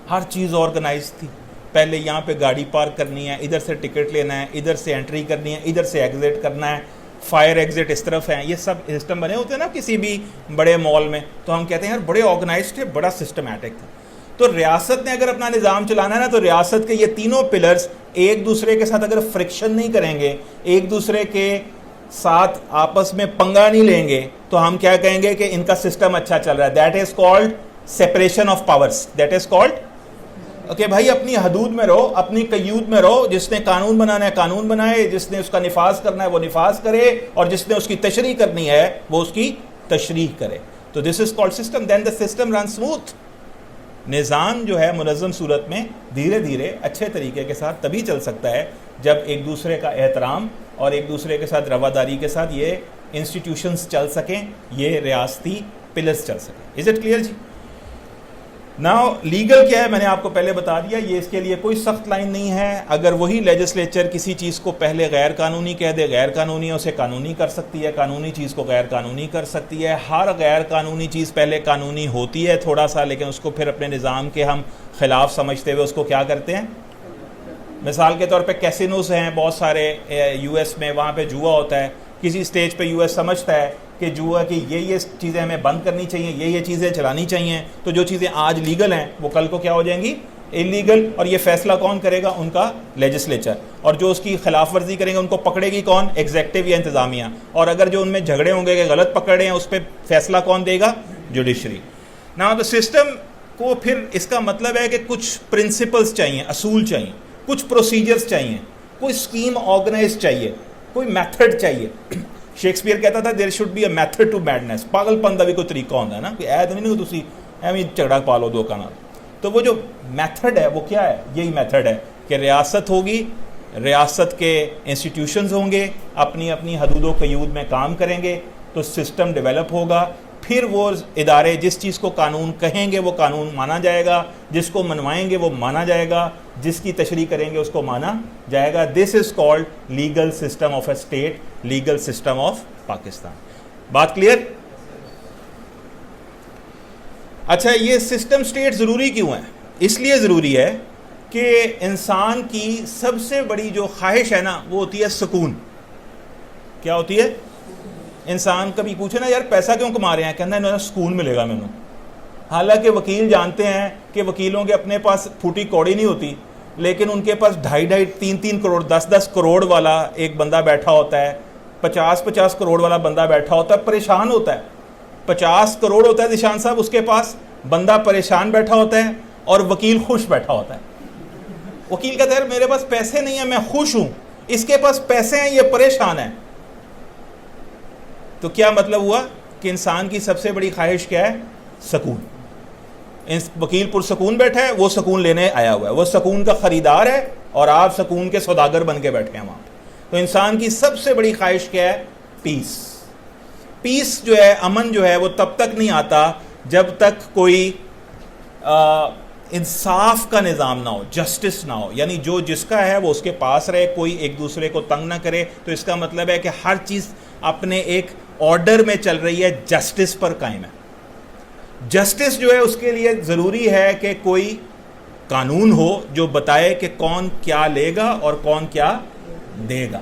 ہر چیز آرگنائز تھی. پہلے یہاں پہ گاڑی پارک کرنی ہے, ادھر سے ٹکٹ لینا ہے, ادھر سے انٹری کرنی ہے, ادھر سے ایگزٹ کرنا ہے, فائر ایگزٹ اس طرف ہے. یہ سب سسٹم بنے ہوتے ہیں نا کسی بھی بڑے مال میں, تو ہم کہتے ہیں یار بڑے آرگنائزڈ تھے, بڑا سسٹمیٹک تھا. تو ریاست نے اگر اپنا نظام چلانا ہے نا, تو ریاست کے یہ تینوں پلرز ایک دوسرے کے ساتھ اگر فرکشن نہیں کریں گے, ایک دوسرے کے ساتھ آپس میں پنگا نہیں لیں گے, تو ہم کیا کہیں گے کہ ان کا سسٹم اچھا چل رہا ہے. That is called separation of powers. That is called کہ بھائی اپنی حدود میں رہو, اپنی قیود میں رہو, جس نے قانون بنانا ہے قانون بنائے, جس نے اس کا نفاذ کرنا ہے وہ نفاذ کرے, اور جس نے اس کی تشریح کرنی ہے وہ اس کی تشریح کرے. تو this is called system. Then the system run smooth. نظام جو ہے منظم صورت میں دھیرے دھیرے اچھے طریقے کے ساتھ تبھی چل سکتا ہے جب ایک دوسرے کا احترام اور ایک دوسرے کے ساتھ رواداری کے ساتھ یہ انسٹیٹیوشنز چل سکیں, یہ ریاستی پلرز چل سکیں. از اٹ کلیئر جی؟ ناؤ لیگل کیا ہے میں نے آپ کو پہلے بتا دیا, یہ اس کے لیے کوئی سخت لائن نہیں ہے. اگر وہی لیجسلیچر کسی چیز کو پہلے غیر قانونی کہہ دے, غیر قانونی ہے, اسے قانونی کر سکتی ہے, قانونی چیز کو غیر قانونی کر سکتی ہے. ہر غیر قانونی چیز پہلے قانونی ہوتی ہے تھوڑا سا, لیکن اس کو پھر اپنے نظام کے ہم خلاف سمجھتے ہوئے اس کو کیا کرتے ہیں. مثال کے طور پہ کیسینوز ہیں بہت سارے یو ایس میں, وہاں پہ جوا ہوتا ہے. کسی سٹیج پہ یو ایس سمجھتا ہے کہ جوا کی یہ چیزیں ہمیں بند کرنی چاہیے, یہ چیزیں چلانی چاہیے, تو جو چیزیں آج لیگل ہیں وہ کل کو کیا ہو جائیں گی, انلیگل. اور یہ فیصلہ کون کرے گا, ان کا لیجسلیچر. اور جو اس کی خلاف ورزی کریں گے ان کو پکڑے گی کون, ایگزیکٹو یا انتظامیہ. اور اگر جو ان میں جھگڑے ہوں گے کہ غلط پکڑ رہے ہیں, اس پہ فیصلہ کون دے گا, جوڈیشری. ناؤ دا سسٹم کو پھر اس کا مطلب ہے کہ کچھ پرنسپلز چاہیے, اصول چاہیے, کچھ پروسیجرز چاہیے, کوئی اسکیم آرگنائز چاہیے, کوئی میتھڈ چاہیے. شیکسپیئر کہتا تھا there should be a method to madness. پاگل پن کا بھی کوئی طریقہ ہوتا ہے نا, کوئی اید نہیں کہ تسی ایویں جھگڑا پا لو دو کانال. تو وہ جو میتھڈ ہے وہ کیا ہے, یہی میتھڈ ہے کہ ریاست ہوگی, ریاست کے انسٹیٹیوشنز ہوں گے, اپنی اپنی حدود و قیود میں کام کریں گے, تو سسٹم ڈیولپ ہوگا. پھر وہ ادارے جس چیز کو قانون کہیں گے وہ قانون مانا جائے گا, جس کو منوائیں گے وہ مانا جائے گا, جس کی تشریح کریں گے اس کو مانا جائے گا. This is called legal system of a state, legal system of Pakistan. بات کلیئر؟ اچھا, یہ سسٹم اسٹیٹ ضروری کیوں ہے؟ اس لیے ضروری ہے کہ انسان کی سب سے بڑی جو خواہش ہے نا وہ ہوتی ہے سکون. کیا ہوتی ہے؟ انسان کبھی پوچھے نا یار پیسہ کیوں کما رہے ہیں, کہنا ہے سکون ملے گا مینوں. حالانکہ وکیل جانتے ہیں کہ وکیلوں کے اپنے پاس پھوٹی کوڑی نہیں ہوتی, لیکن ان کے پاس 2.5 3 کروڑ 10 کروڑ والا ایک بندہ بیٹھا ہوتا ہے, 50 کروڑ والا بندہ بیٹھا ہوتا ہے, پریشان ہوتا ہے. 50 کروڑ ہوتا ہے ذیشان صاحب اس کے پاس, بندہ پریشان بیٹھا ہوتا ہے, اور وکیل خوش بیٹھا ہوتا ہے. وکیل کہتا ہے میرے پاس پیسے نہیں ہیں, میں خوش ہوں, اس کے پاس پیسے ہیں, یہ پریشان ہے. تو کیا مطلب ہوا کہ انسان کی سب سے بڑی خواہش کیا ہے, سکون. وکیل پرسکون بیٹھا ہے, وہ سکون لینے آیا ہوا ہے, وہ سکون کا خریدار ہے, اور آپ سکون کے سوداگر بن کے بیٹھے ہیں وہاں. تو انسان کی سب سے بڑی خواہش کیا ہے, پیس. پیس جو ہے, امن جو ہے, وہ تب تک نہیں آتا جب تک کوئی انصاف کا نظام نہ ہو, جسٹس نہ ہو. یعنی جو جس کا ہے وہ اس کے پاس رہے, کوئی ایک دوسرے کو تنگ نہ کرے. تو اس کا مطلب ہے کہ ہر چیز اپنے ایک آرڈر میں چل رہی ہے, جسٹس پر قائم ہے. جسٹس جو ہے اس کے لیے ضروری ہے کہ کوئی قانون ہو جو بتائے کہ کون کیا لے گا اور کون کیا دے گا.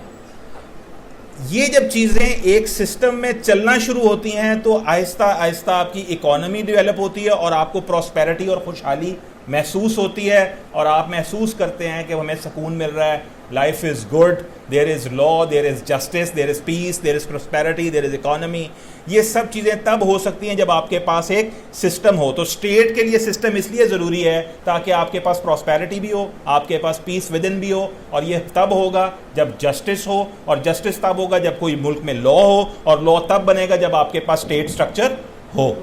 یہ جب چیزیں ایک سسٹم میں چلنا شروع ہوتی ہیں تو آہستہ آہستہ آپ کی اکانومی ڈیولپ ہوتی ہے, اور آپ کو پراسپیرٹی اور خوشحالی محسوس ہوتی ہے, اور آپ محسوس کرتے ہیں کہ ہمیں سکون مل رہا ہے. Life is good, there is law, there is justice, there is peace, there is prosperity, there is economy. یہ سب چیزیں تب ہو سکتی ہیں جب آپ کے پاس ایک سسٹم ہو. تو اسٹیٹ کے لیے سسٹم اس لیے ضروری ہے تاکہ آپ کے پاس پراسپیرٹی بھی ہو, آپ کے پاس پیس ود ان بھی ہو. اور یہ تب ہوگا جب جسٹس ہو, اور جسٹس تب ہوگا جب کوئی ملک میں لا ہو, اور لا تب بنے گا جب آپ کے پاس اسٹیٹ اسٹرکچر ہو.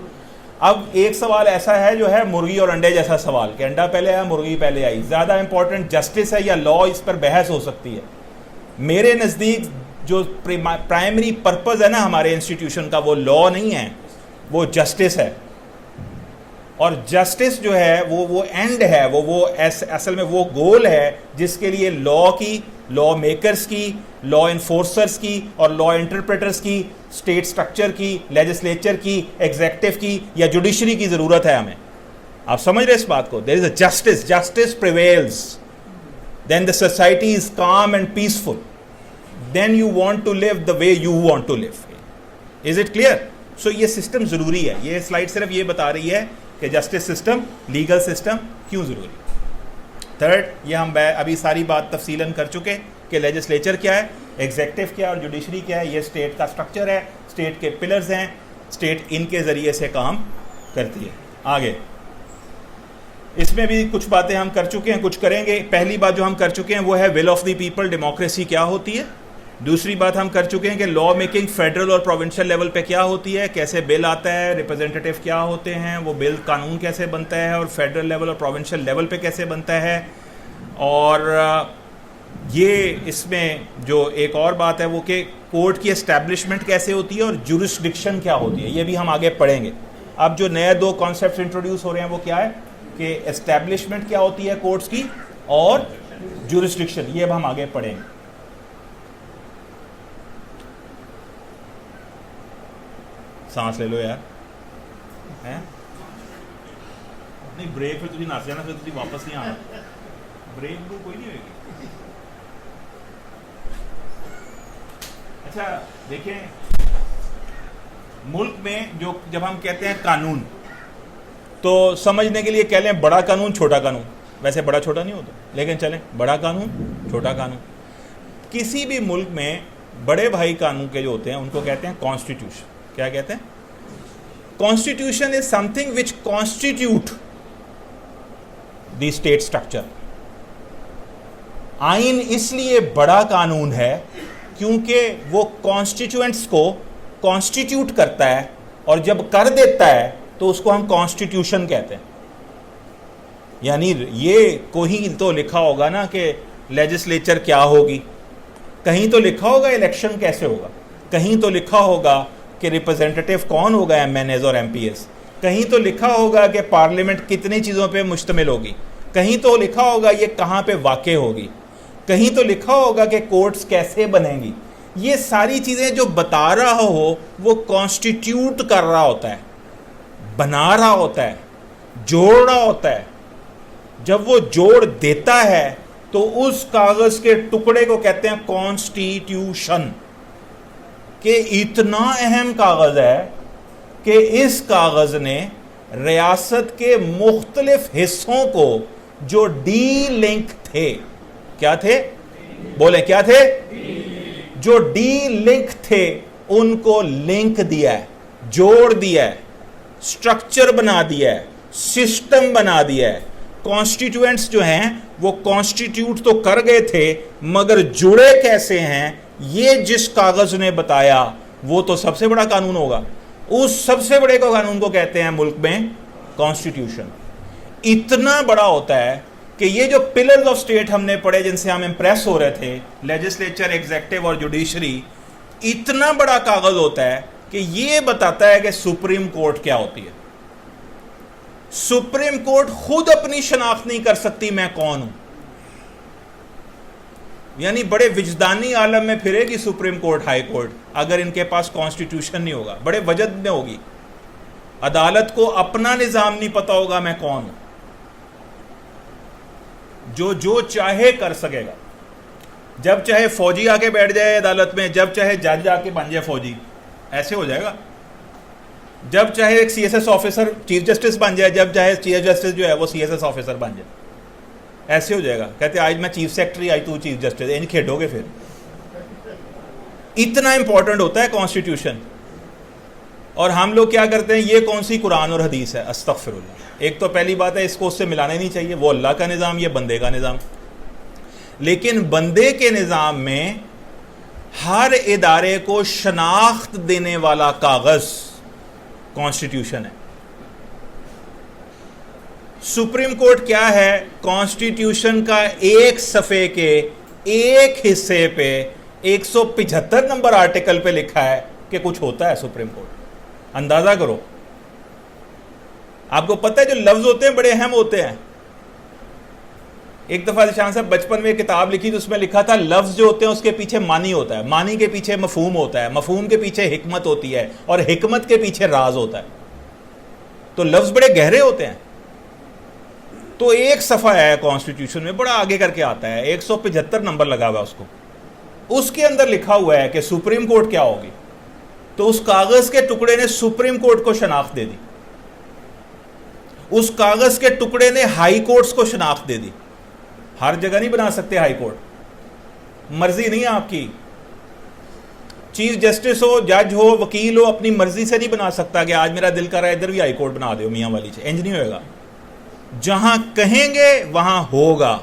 اب ایک سوال ایسا ہے جو ہے مرغی اور انڈے جیسا سوال, کہ انڈا پہلے آیا مرغی پہلے آئی, زیادہ امپورٹنٹ جسٹس ہے یا لا؟ اس پر بحث ہو سکتی ہے. میرے نزدیک جو پرائمری پرپز ہے نا ہمارے انسٹیٹیوشن کا, وہ لا نہیں ہے, وہ جسٹس ہے. اور جسٹس جو ہے وہ اینڈ ہے, وہ اصل میں وہ گول ہے جس کے لیے لا میکرز کی, لا انفورسرز کی, اور لا انٹرپریٹرز کی, اسٹیٹ اسٹرکچر کی, لیجسلیچر کی, ایگزیکٹو کی یا جوڈیشری کی ضرورت ہے ہمیں. آپ سمجھ رہے اس بات کو؟ There is a justice, justice prevails, then the society is calm and peaceful, then you want to live the way you want to live. Is it clear? So یہ سسٹم ضروری ہے. یہ سلائڈ صرف یہ بتا رہی ہے کہ جسٹس سسٹم, لیگل سسٹم کیوں ضروری. تھرڈ, یہ ہم ابھی ساری بات تفصیلاً کر چکے کہ لیجسلیچر کیا ہے, ایگزیکٹو کیا اور جوڈیشری کیا ہے. یہ اسٹیٹ کا اسٹرکچر ہے, اسٹیٹ کے پلرز ہیں, اسٹیٹ ان کے ذریعے سے کام کرتی ہے. آگے اس میں بھی کچھ باتیں ہم کر چکے ہیں, کچھ کریں گے. پہلی بات جو ہم کر چکے ہیں وہ ہے will of the people, democracy کیا ہوتی ہے. دوسری بات ہم کر چکے ہیں کہ لا میکنگ فیڈرل اور پروونشل لیول پہ کیا ہوتی ہے, کیسے بل آتا ہے, ریپرزینٹیٹیو کیا ہوتے ہیں, وہ بل قانون کیسے بنتا ہے, اور فیڈرل لیول اور پروونشل لیول پہ کیسے بنتا ہے. اور یہ اس میں جو ایک اور بات ہے وہ کہ کورٹ کی اسٹیبلشمنٹ کیسے ہوتی ہے اور جورسڈکشن کیا ہوتی ہے, یہ بھی ہم آگے پڑھیں گے. اب جو نئے دو کانسیپٹس انٹروڈیوس ہو رہے ہیں وہ کیا ہے کہ اسٹیبلشمنٹ کیا ہوتی ہے کورٹس کی اور جورسڈکشن, یہ اب ہم آگے پڑھیں گے. سانس لے لو یار, نہیں بریک پھر تجھے نس جانا, پھر تجھے واپس نہیں آنا, بریک کوئی نہیں ہوئے گی. اچھا دیکھیں, ملک میں جو جب ہم کہتے ہیں قانون تو سمجھنے کے لیے کہہ لیں بڑا قانون چھوٹا قانون, ویسے بڑا چھوٹا نہیں ہوتا لیکن چلیں بڑا قانون چھوٹا قانون. کسی بھی ملک میں بڑے بھائی قانون کے جو ہوتے ہیں ان کو کہتے ہیں کانسٹیٹیوشن. کیا کہتے ہیں؟ Constitution is some thing which constitute the state structure. آئین اس لیے بڑا قانون ہے کیونکہ وہ کانسٹیٹیوئنٹس کو کانسٹیٹیوٹ کرتا ہے, اور جب کر دیتا ہے تو اس کو ہم کانسٹیٹیوشن کہتے ہیں. یعنی یہ کوئی تو لکھا ہوگا نا کہ لیجسلیچر کیا ہوگی, کہیں تو لکھا ہوگا الیکشن کیسے ہوگا, کہیں تو لکھا ہوگا کہ ریپرزینٹیٹیو کون ہوگا, ایم این ایز اور ایم پی ایس, کہیں تو لکھا ہوگا کہ پارلیمنٹ کتنی چیزوں پہ مشتمل ہوگی, کہیں تو لکھا ہوگا یہ کہاں پہ واقع ہوگی, کہیں تو لکھا ہوگا کہ کورٹس کیسے بنیں گی. یہ ساری چیزیں جو بتا رہا ہو وہ کانسٹیٹیوٹ کر رہا ہوتا ہے, بنا رہا ہوتا ہے, جوڑ رہا ہوتا ہے. جب وہ جوڑ دیتا ہے تو اس کاغذ کے ٹکڑے کو کہتے ہیں کانسٹیٹیوشن. کہ اتنا اہم کاغذ ہے کہ اس کاغذ نے ریاست کے مختلف حصوں کو جو ڈی لنک تھے, کیا تھے بولیں کیا تھے, جو ڈی لنک تھے ان کو لنک دیا ہے, جوڑ دیا ہے, سٹرکچر بنا دیا ہے, سسٹم بنا دیا ہے. کانسٹیٹیوئنٹس جو ہیں وہ کانسٹیٹیوٹ تو کر گئے تھے مگر جڑے کیسے ہیں یہ جس کاغذ نے بتایا وہ تو سب سے بڑا قانون ہوگا. اس سب سے بڑے کو قانون کو کہتے ہیں ملک میں کانسٹیٹیوشن. اتنا بڑا ہوتا ہے کہ یہ جو پلرز آف سٹیٹ ہم نے پڑھے جن سے ہم امپریس ہو رہے تھے, لیجسلیچر, ایگزیکٹو اور جوڈیشری, اتنا بڑا کاغذ ہوتا ہے کہ یہ بتاتا ہے کہ سپریم کورٹ کیا ہوتی ہے. سپریم کورٹ خود اپنی شناخت نہیں کر سکتی میں کون ہوں, یعنی بڑے وجدانی عالم میں پھرے گی سپریم کورٹ, ہائی کورٹ, اگر ان کے پاس کانسٹیٹیوشن نہیں ہوگا. بڑے وجد میں ہوگی. عدالت کو اپنا نظام نہیں پتا ہوگا میں کون ہوں, جو چاہے کر سکے گا. جب چاہے فوجی آ کے بیٹھ جائے عدالت میں, جب چاہے جج آ کے بن جائے فوجی, ایسے ہو جائے گا. جب چاہے ایک C S S officer chief justice بن جائے, جب چاہے چیف جسٹس جو ہے وہ سی ایس ایس آفیسر بن جائے, ایسے ہو جائے گا. کہتے آج میں چیف سیکرٹری, آج تو چیف جسٹس, ان کھیڈو گے پھر. اتنا امپورٹنٹ ہوتا ہے کانسٹیٹیوشن. اور ہم لوگ کیا کرتے ہیں, یہ کون سی قرآن اور حدیث ہے, استغفر اللہ. ایک تو پہلی بات ہے اس کو اس سے ملانا ہی نہیں چاہیے, وہ اللہ کا نظام, یہ بندے کا نظام. لیکن بندے کے نظام میں ہر ادارے کو شناخت دینے والا کاغذ کانسٹیٹیوشن ہے. سپریم کورٹ کیا ہے, کانسٹیٹیوشن کا ایک صفحے کے ایک حصے پہ 175 نمبر آرٹیکل پہ لکھا ہے کہ کچھ ہوتا ہے سپریم کورٹ. اندازہ کرو. آپ کو پتہ ہے جو لفظ ہوتے ہیں بڑے اہم ہوتے ہیں. ایک دفعہ شاہ صاحب بچپن میں ایک کتاب لکھی تو اس میں لکھا تھا لفظ جو ہوتے ہیں اس کے پیچھے معنی ہوتا ہے, معنی کے پیچھے مفہوم ہوتا ہے, مفہوم کے پیچھے حکمت ہوتی ہے, اور حکمت کے پیچھے راز ہوتا ہے. تو لفظ بڑے گہرے ہوتے ہیں. تو ایک صفحہ ہے کانسٹیٹیوشن میں, بڑا آگے کر کے آتا ہے, 175 نمبر لگا ہوا ہے اس کو. اس کے اندر لکھا ہوا ہے کہ سپریم کورٹ کیا ہوگی. تو اس کاغذ کے ٹکڑے نے سپریم کورٹ کو شناخت دے دی, اس کاغذ کے ٹکڑے نے ہائی کورٹس کو شناخت دے دی. ہر جگہ نہیں بنا سکتے ہائی کورٹ, مرضی نہیں ہے آپ کی. چیف جسٹس ہو, جج ہو, وکیل ہو, اپنی مرضی سے نہیں بنا سکتا کہ آج میرا دل کر رہا ہے ادھر بھی ہائی کورٹ بنا دو میاں والی سے, انج نہیں ہوئے گا. جہاں کہیں گے وہاں ہوگا.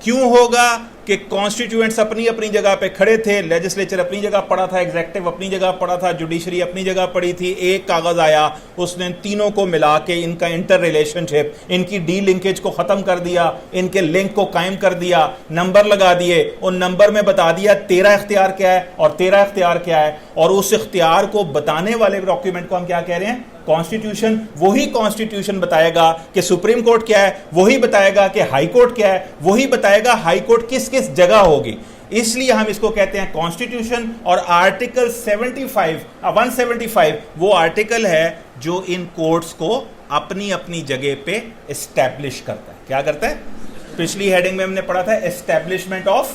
کیوں ہوگا؟ کہ کانسٹیٹیوئنٹس اپنی اپنی جگہ پہ کھڑے تھے, لیجسلیچر اپنی جگہ پڑا تھا, ایگزیکٹو اپنی جگہ پڑا تھا, جوڈیشری اپنی جگہ پڑی تھی. ایک کاغذ آیا, اس نے تینوں کو ملا کے ان کا انٹر ریلیشن شپ, ان کی ڈی لنکیج کو ختم کر دیا, ان کے لنک کو قائم کر دیا, نمبر لگا دیے, ان نمبر میں بتا دیا تیرا اختیار کیا ہے اور تیرا اختیار کیا ہے, اور اس اختیار کو بتانے والے ڈاکیومنٹ کو ہم کیا کہہ رہے ہیں؟ کانسٹیٹیوشن. وہی کانسٹیٹیوشن بتائے گا کہ سپریم کورٹ کیا ہے, وہی بتائے گا کہ ہائی کورٹ کیا ہے, وہی بتائے گا ہائی کورٹ کس کس جگہ ہوگی. اس لیے ہم اس کو کہتے ہیں کانسٹیٹیوشن. اور آرٹیکل 175 وہ آرٹیکل ہے جو ان کورٹس کو اپنی اپنی جگہ پہ اسٹیبلش کرتا ہے. کیا کرتا ہے؟ پچھلی ہیڈنگ میں ہم نے پڑھا تھا اسٹیبلشمنٹ آف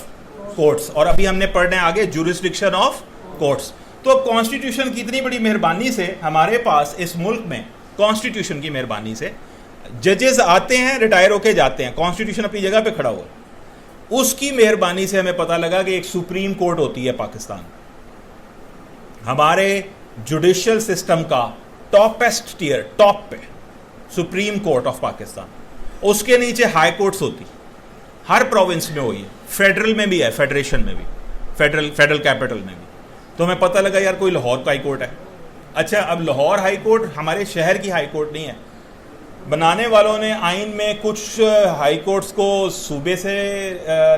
کورٹس, اور ابھی ہم نے پڑھنا ہے آگے جورسڈکشن آف کورٹس. تو کانسٹیٹیوشن کی اتنی بڑی مہربانی سے ہمارے پاس اس ملک میں, کانسٹیٹیوشن کی مہربانی سے ججز آتے ہیں, ریٹائر ہو کے جاتے ہیں, کانسٹیٹیوشن اپنی جگہ پہ کھڑا ہوا. اس کی مہربانی سے ہمیں پتہ لگا کہ ایک سپریم کورٹ ہوتی ہے پاکستان. ہمارے جوڈیشل سسٹم کا ٹاپسٹ ٹیئر, ٹاپ پہ سپریم کورٹ آف پاکستان. اس کے نیچے ہائی کورٹس ہوتی, ہر پروونس میں ہوئی ہے, فیڈرل میں بھی ہے, فیڈریشن میں بھی, فیڈرل کیپٹل میں بھی. تو ہمیں پتہ لگا یار کوئی لاہور کا ہائی کورٹ ہے. اچھا, اب لاہور ہائی کورٹ ہمارے شہر کی ہائی کورٹ نہیں ہے. بنانے والوں نے آئین میں کچھ ہائی کورٹس کو صوبے سے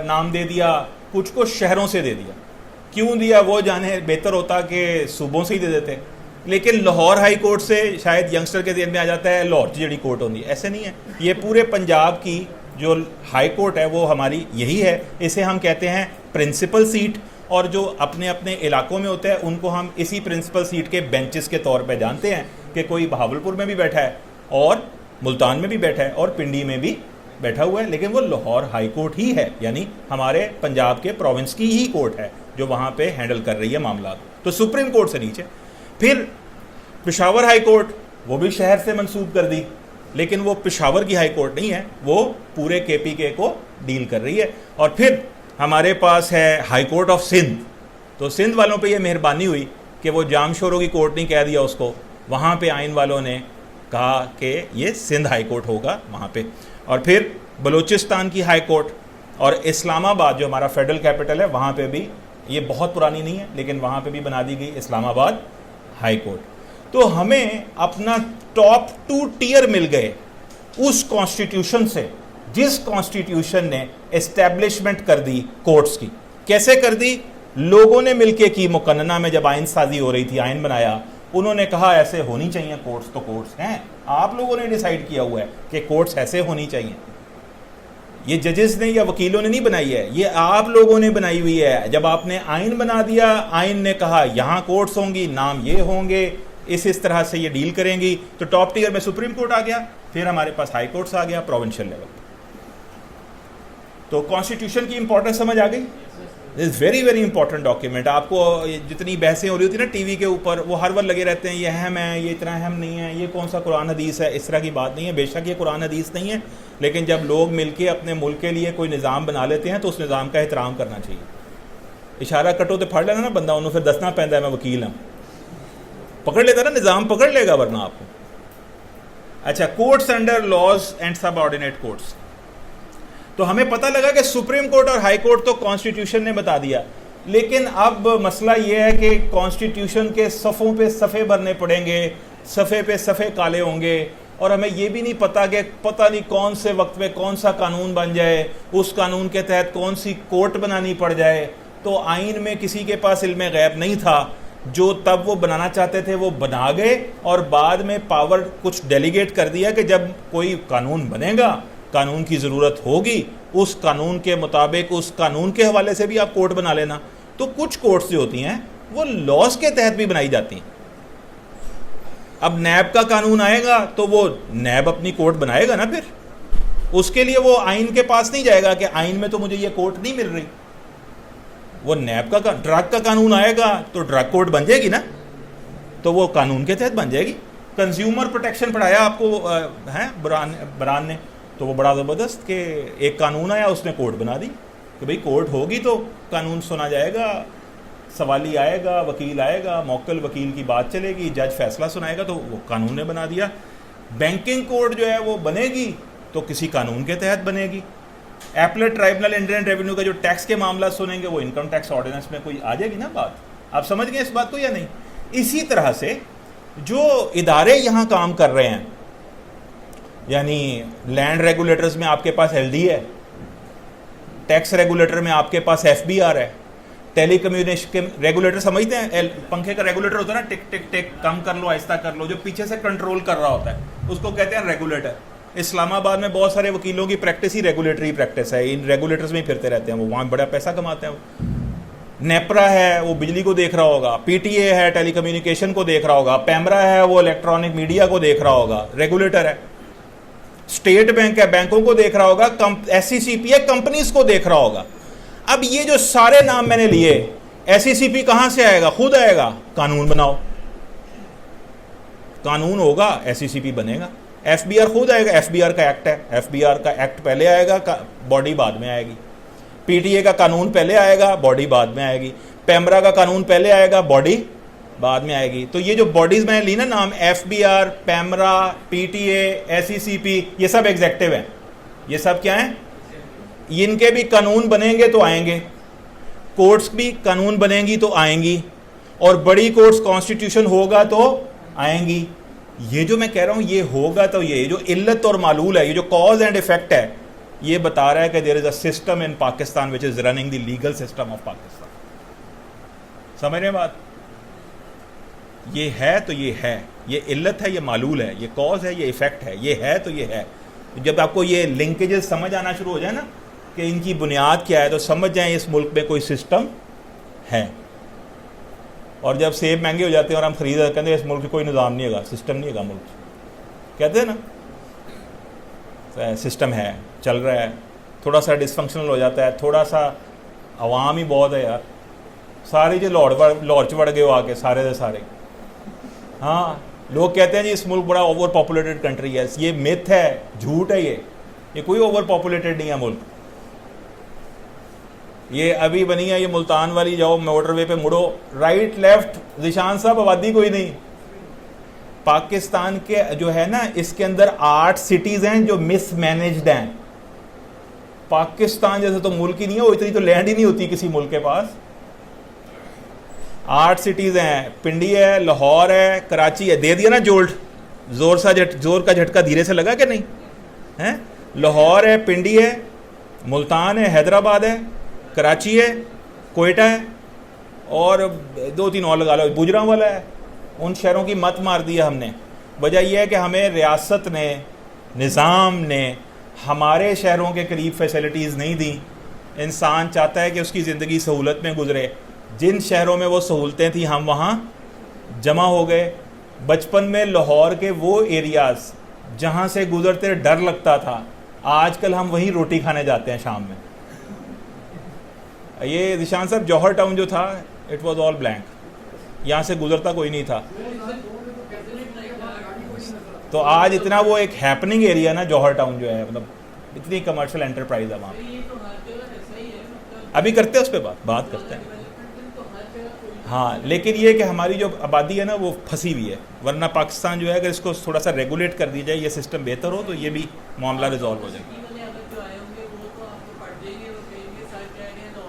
نام دے دیا, کچھ کو شہروں سے دے دیا. کیوں دیا وہ جانے, بہتر ہوتا کہ صوبوں سے ہی دے دیتے. لیکن لاہور ہائی کورٹ سے شاید ینگسٹر کے ذہن میں آ جاتا ہے لاہور کی جڑی کورٹ ہوتی ہے. ایسے نہیں ہے, یہ پورے پنجاب کی جو ہائی کورٹ ہے وہ ہماری یہی ہے. اسے ہم کہتے ہیں پرنسپل سیٹ, اور جو اپنے اپنے علاقوں میں ہوتا ہے ان کو ہم اسی پرنسپل سیٹ کے بینچز کے طور پہ جانتے ہیں کہ کوئی بہاولپور میں بھی بیٹھا ہے, اور ملتان میں بھی بیٹھا ہے, اور پنڈی میں بھی بیٹھا ہوا ہے, لیکن وہ لاہور ہائی کورٹ ہی ہے. یعنی ہمارے پنجاب کے پروونس کی ہی کورٹ ہے جو وہاں پہ ہینڈل کر رہی ہے معاملات. تو سپریم کورٹ سے نیچے پھر پشاور ہائی کورٹ, وہ بھی شہر سے منسوب کر دی, لیکن وہ پشاور کی ہائی کورٹ نہیں ہے, وہ پورے کے پی کے کو ڈیل کر رہی ہے. اور پھر ہمارے پاس ہے ہائی کورٹ آف سندھ. تو سندھ والوں پہ یہ مہربانی ہوئی کہ وہ جام شوروں کی کورٹ نہیں کہہ دیا اس کو, وہاں پہ آئین والوں نے کہا کہ یہ سندھ ہائی کورٹ ہوگا وہاں پہ. اور پھر بلوچستان کی ہائی کورٹ, اور اسلام آباد جو ہمارا فیڈرل کیپٹل ہے وہاں پہ بھی, یہ بہت پرانی نہیں ہے لیکن وہاں پہ بھی بنا دی گئی اسلام آباد ہائی کورٹ. تو ہمیں اپنا ٹاپ 2 ٹیئر مل گئے اس کانسٹیٹیوشن سے جس کانسٹیٹیوشن نے اسٹیبلشمنٹ کر دی کورٹس کی. کیسے کر دی؟ لوگوں نے مل کے کی. مقننہ میں جب آئین سازی ہو رہی تھی, آئین بنایا, انہوں نے کہا ایسے ہونی چاہیے کورٹس. تو کورٹس ہیں, آپ لوگوں نے ڈیسائیڈ کیا ہوا ہے کہ کورٹس ایسے ہونی چاہیے. یہ ججز نے یا وکیلوں نے نہیں بنائی ہے, یہ آپ لوگوں نے بنائی ہوئی ہے. جب آپ نے آئین بنا دیا, آئین نے کہا یہاں کورٹس ہوں گی, نام یہ ہوں گے, اس طرح سے یہ ڈیل کریں گی. تو ٹاپ ٹیئر میں سپریم کورٹ آ گیا, پھر ہمارے پاس ہائی کورٹس آ گیا پروونشل لیول. تو کانسٹیٹیوشن کی امپورٹنس سمجھ آ گئی. It's very very important document. آپ کو جتنی بحثیں ہو رہی ہوتی ہیں نا ٹی وی کے اوپر, وہ ہر وقت لگے رہتے ہیں یہ اہم ہے, یہ اتنا اہم نہیں ہے, یہ کون سا قرآن حدیث ہے. اس طرح کی بات نہیں ہے. بے شک یہ قرآن حدیث نہیں ہے, لیکن جب لوگ مل کے اپنے ملک کے لیے کوئی نظام بنا لیتے ہیں تو اس نظام کا احترام کرنا چاہیے. اشارہ کٹو تو پھڑ لینا نا بندہ, انہوں پھر دسنا پہنتا ہے میں وکیل ہوں, پکڑ لیتا نا نظام, پکڑ لے گا ورنہ آپ کو. اچھا, courts under laws and sub ordinate courts. تو ہمیں پتہ لگا کہ سپریم کورٹ اور ہائی کورٹ تو کانسٹیٹیوشن نے بتا دیا, لیکن اب مسئلہ یہ ہے کہ کانسٹیٹیوشن کے صفوں پہ صفحے بھرنے پڑیں گے, صفحے پہ صفحے کالے ہوں گے, اور ہمیں یہ بھی نہیں پتا کہ پتہ نہیں کون سے وقت میں کون سا قانون بن جائے, اس قانون کے تحت کون سی کورٹ بنانی پڑ جائے. تو آئین میں کسی کے پاس علم غیب نہیں تھا, جو تب وہ بنانا چاہتے تھے وہ بنا گئے, اور بعد میں پاور کچھ ڈیلیگیٹ کر دیا کہ جب کوئی قانون بنے گا, قانون کی ضرورت ہوگی, اس قانون کے مطابق اس قانون کے حوالے سے بھی آپ کورٹ بنا لینا. تو کچھ کورٹس جو ہوتی ہیں وہ لاس کے تحت بھی بنائی جاتی ہیں. اب نیب کا قانون آئے گا تو وہ نیب اپنی کورٹ بنائے گا نا, پھر اس کے لیے وہ آئین کے پاس نہیں جائے گا کہ آئین میں تو مجھے یہ کورٹ نہیں مل رہی. وہ نیب کا ڈرگ کا قانون آئے گا تو ڈرگ کورٹ بن جائے گی نا, تو وہ قانون کے تحت بن جائے گی. کنزیومر پروٹیکشن پڑھایا آپ کو ہیں بران نے, تو وہ بڑا زبردست کہ ایک قانون آیا, اس نے کورٹ بنا دی کہ بھئی کورٹ ہوگی تو قانون سنا جائے گا, سوالی آئے گا, وکیل آئے گا, موکل وکیل کی بات چلے گی, جج فیصلہ سنائے گا, تو وہ قانون نے بنا دیا. بینکنگ کورٹ جو ہے وہ بنے گی تو کسی قانون کے تحت بنے گی. ایپلٹ ٹرائبونل انڈین ریونیو کا جو ٹیکس کے معاملات سنیں گے وہ انکم ٹیکس آرڈیننس میں کوئی آ جائے گی نا بات. آپ سمجھ گئے اس بات کو یا نہیں؟ اسی طرح سے جو ادارے یہاں کام کر رہے ہیں, یعنی لینڈ ریگولیٹرز میں آپ کے پاس ایل ڈی ہے, ٹیکس ریگولیٹر میں آپ کے پاس ایف بی آر ہے, ٹیلی کمیونیکیشن ریگولیٹر سمجھتے ہیں, پنکھے کا ریگولیٹر ہوتا ہے نا, ٹک ٹک ٹک, کم کر لو, آہستہ کر لو, جو پیچھے سے کنٹرول کر رہا ہوتا ہے اس کو کہتے ہیں ریگولیٹر. اسلام آباد میں بہت سارے وکیلوں کی پریکٹس ہی ریگولیٹری پریکٹس ہے, ان ریگولیٹرز میں ہی پھرتے رہتے ہیں, وہ وہاں بڑا پیسہ کماتے ہیں. نیپرا ہے وہ بجلی کو دیکھ رہا ہوگا, پی ٹی اے ہے ٹیلی کمیونیکیشن کو دیکھ رہا ہوگا, پیمرا ہے وہ الیکٹرانک میڈیا کو دیکھ رہا ہوگا, ریگولیٹر ہے. اسٹیٹ بینک ہے بینکوں کو دیکھ رہا ہوگا, ایس سی سی پی ہے کمپنیز کو دیکھ رہا ہوگا. اب یہ جو سارے نام میں نے لیے, ایس سی سی پی کہاں سے آئے گا؟ خود آئے گا. قانون بناؤ, قانون ہوگا ایس سی سی پی بنے گا. ایف بی آر خود آئے گا, ایف بی آر کا ایکٹ ہے, ایف بی آر کا ایکٹ پہلے آئے گا, باڈی بعد میں آئے گی. پی ٹی اے کا قانون پہلے آئے گا, باڈی بعد میں آئے گی. پیمرا کا قانون پہلے آئے گا, باڈی بعد میں آئے گی. تو یہ جو باڈیز میں نے لی نا نام, F B R, PEMRA, P T A, S E C P, یہ سب ایگزیکٹو ہیں. یہ سب کیا ہیں؟ ان کے بھی قانون بنیں گے تو آئیں گے, کورٹس بھی قانون بنیں گی تو آئیں گی, اور بڑی کورٹس کانسٹیٹیوشن ہوگا تو آئیں گی. یہ جو میں کہہ رہا ہوں یہ ہوگا تو یہ جو علت اور معلول ہے, یہ جو کاز اینڈ افیکٹ ہے, یہ بتا رہا ہے کہ there is a system in Pakistan which is running the legal system of Pakistan. سمجھ رہے ہیں بات؟ یہ ہے تو یہ ہے, یہ علت ہے, یہ معلول ہے, یہ کاز ہے, یہ افیکٹ ہے, یہ ہے تو یہ ہے. جب آپ کو یہ لنکیجز سمجھ آنا شروع ہو جائے نا کہ ان کی بنیاد کیا ہے, تو سمجھ جائیں اس ملک میں کوئی سسٹم ہے. اور جب سیب مہنگے ہو جاتے ہیں اور ہم خرید کہتے ہیں اس ملک میں کوئی نظام نہیں ہوگا, سسٹم نہیں ہوگا ملک, کہتے ہیں نا سسٹم ہے, چل رہا ہے. تھوڑا سا ڈسفنکشنل ہو جاتا ہے, تھوڑا سا عوام ہی بہت ہے یار, سارے جو لارچ وڑ گئے ہو آ کے سارے دے سارے. ہاں لوگ کہتے ہیں جی اس ملک بڑا اوور پاپولیٹڈ کنٹری ہے, یہ میتھ ہے, جھوٹ ہے. یہ کوئی اوور پاپولیٹڈ نہیں ہے ملک. یہ ابھی بنی ہے یہ ملتان والی, جاؤ موٹر وے پہ مڑو, رائٹ لیفٹ, ذیشان صاحب آبادی کوئی نہیں. پاکستان کے جو ہے نا اس کے اندر 8 سٹیز ہیں جو مس مینجڈ ہیں. پاکستان جیسے تو ملک ہی نہیں ہے, وہ اتنی تو لینڈ ہی نہیں ہوتی کسی ملک کے پاس. 8 سٹیز ہیں, پنڈی ہے, لاہور ہے, کراچی ہے. دے دیا نا جولٹ, زور کا جھٹکا دھیرے سے لگا کہ نہیں ہے؟ لاہور ہے, پنڈی ہے, ملتان ہے, حیدرآباد ہے, کراچی ہے, کوئٹہ ہے, اور 2-3 اور لگا لو, گوجرانوالا ہے. ان شہروں کی مت مار دی ہے ہم نے. وجہ یہ ہے کہ ہمیں ریاست نے, نظام نے ہمارے شہروں کے قریب فیسلٹیز نہیں دیں. انسان چاہتا ہے کہ اس کی زندگی سہولت میں گزرے. جن شہروں میں وہ سہولتیں تھیں ہم وہاں جمع ہو گئے. بچپن میں لاہور کے وہ ایریاز جہاں سے گزرتے ڈر لگتا تھا, آج کل ہم وہیں روٹی کھانے جاتے ہیں شام میں. یہ ذیشان صاحب جوہر ٹاؤن جو تھا, اٹ واز آل بلینک, یہاں سے گزرتا کوئی نہیں تھا. تو آج اتنا وہ ایک ہیپننگ ایریا نا جوہر ٹاؤن جو ہے, مطلب اتنی کمرشل انٹرپرائز ہے وہاں. ابھی کرتے ہیں اس پہ بات کرتے ہیں. ہاں لیکن یہ کہ ہماری جو آبادی ہے نا وہ پھنسی ہوئی ہے, ورنہ پاکستان جو ہے اگر اس کو تھوڑا سا ریگولیٹ کر دی جائے, یہ سسٹم بہتر ہو, تو یہ بھی معاملہ ریزالو ہو جائے.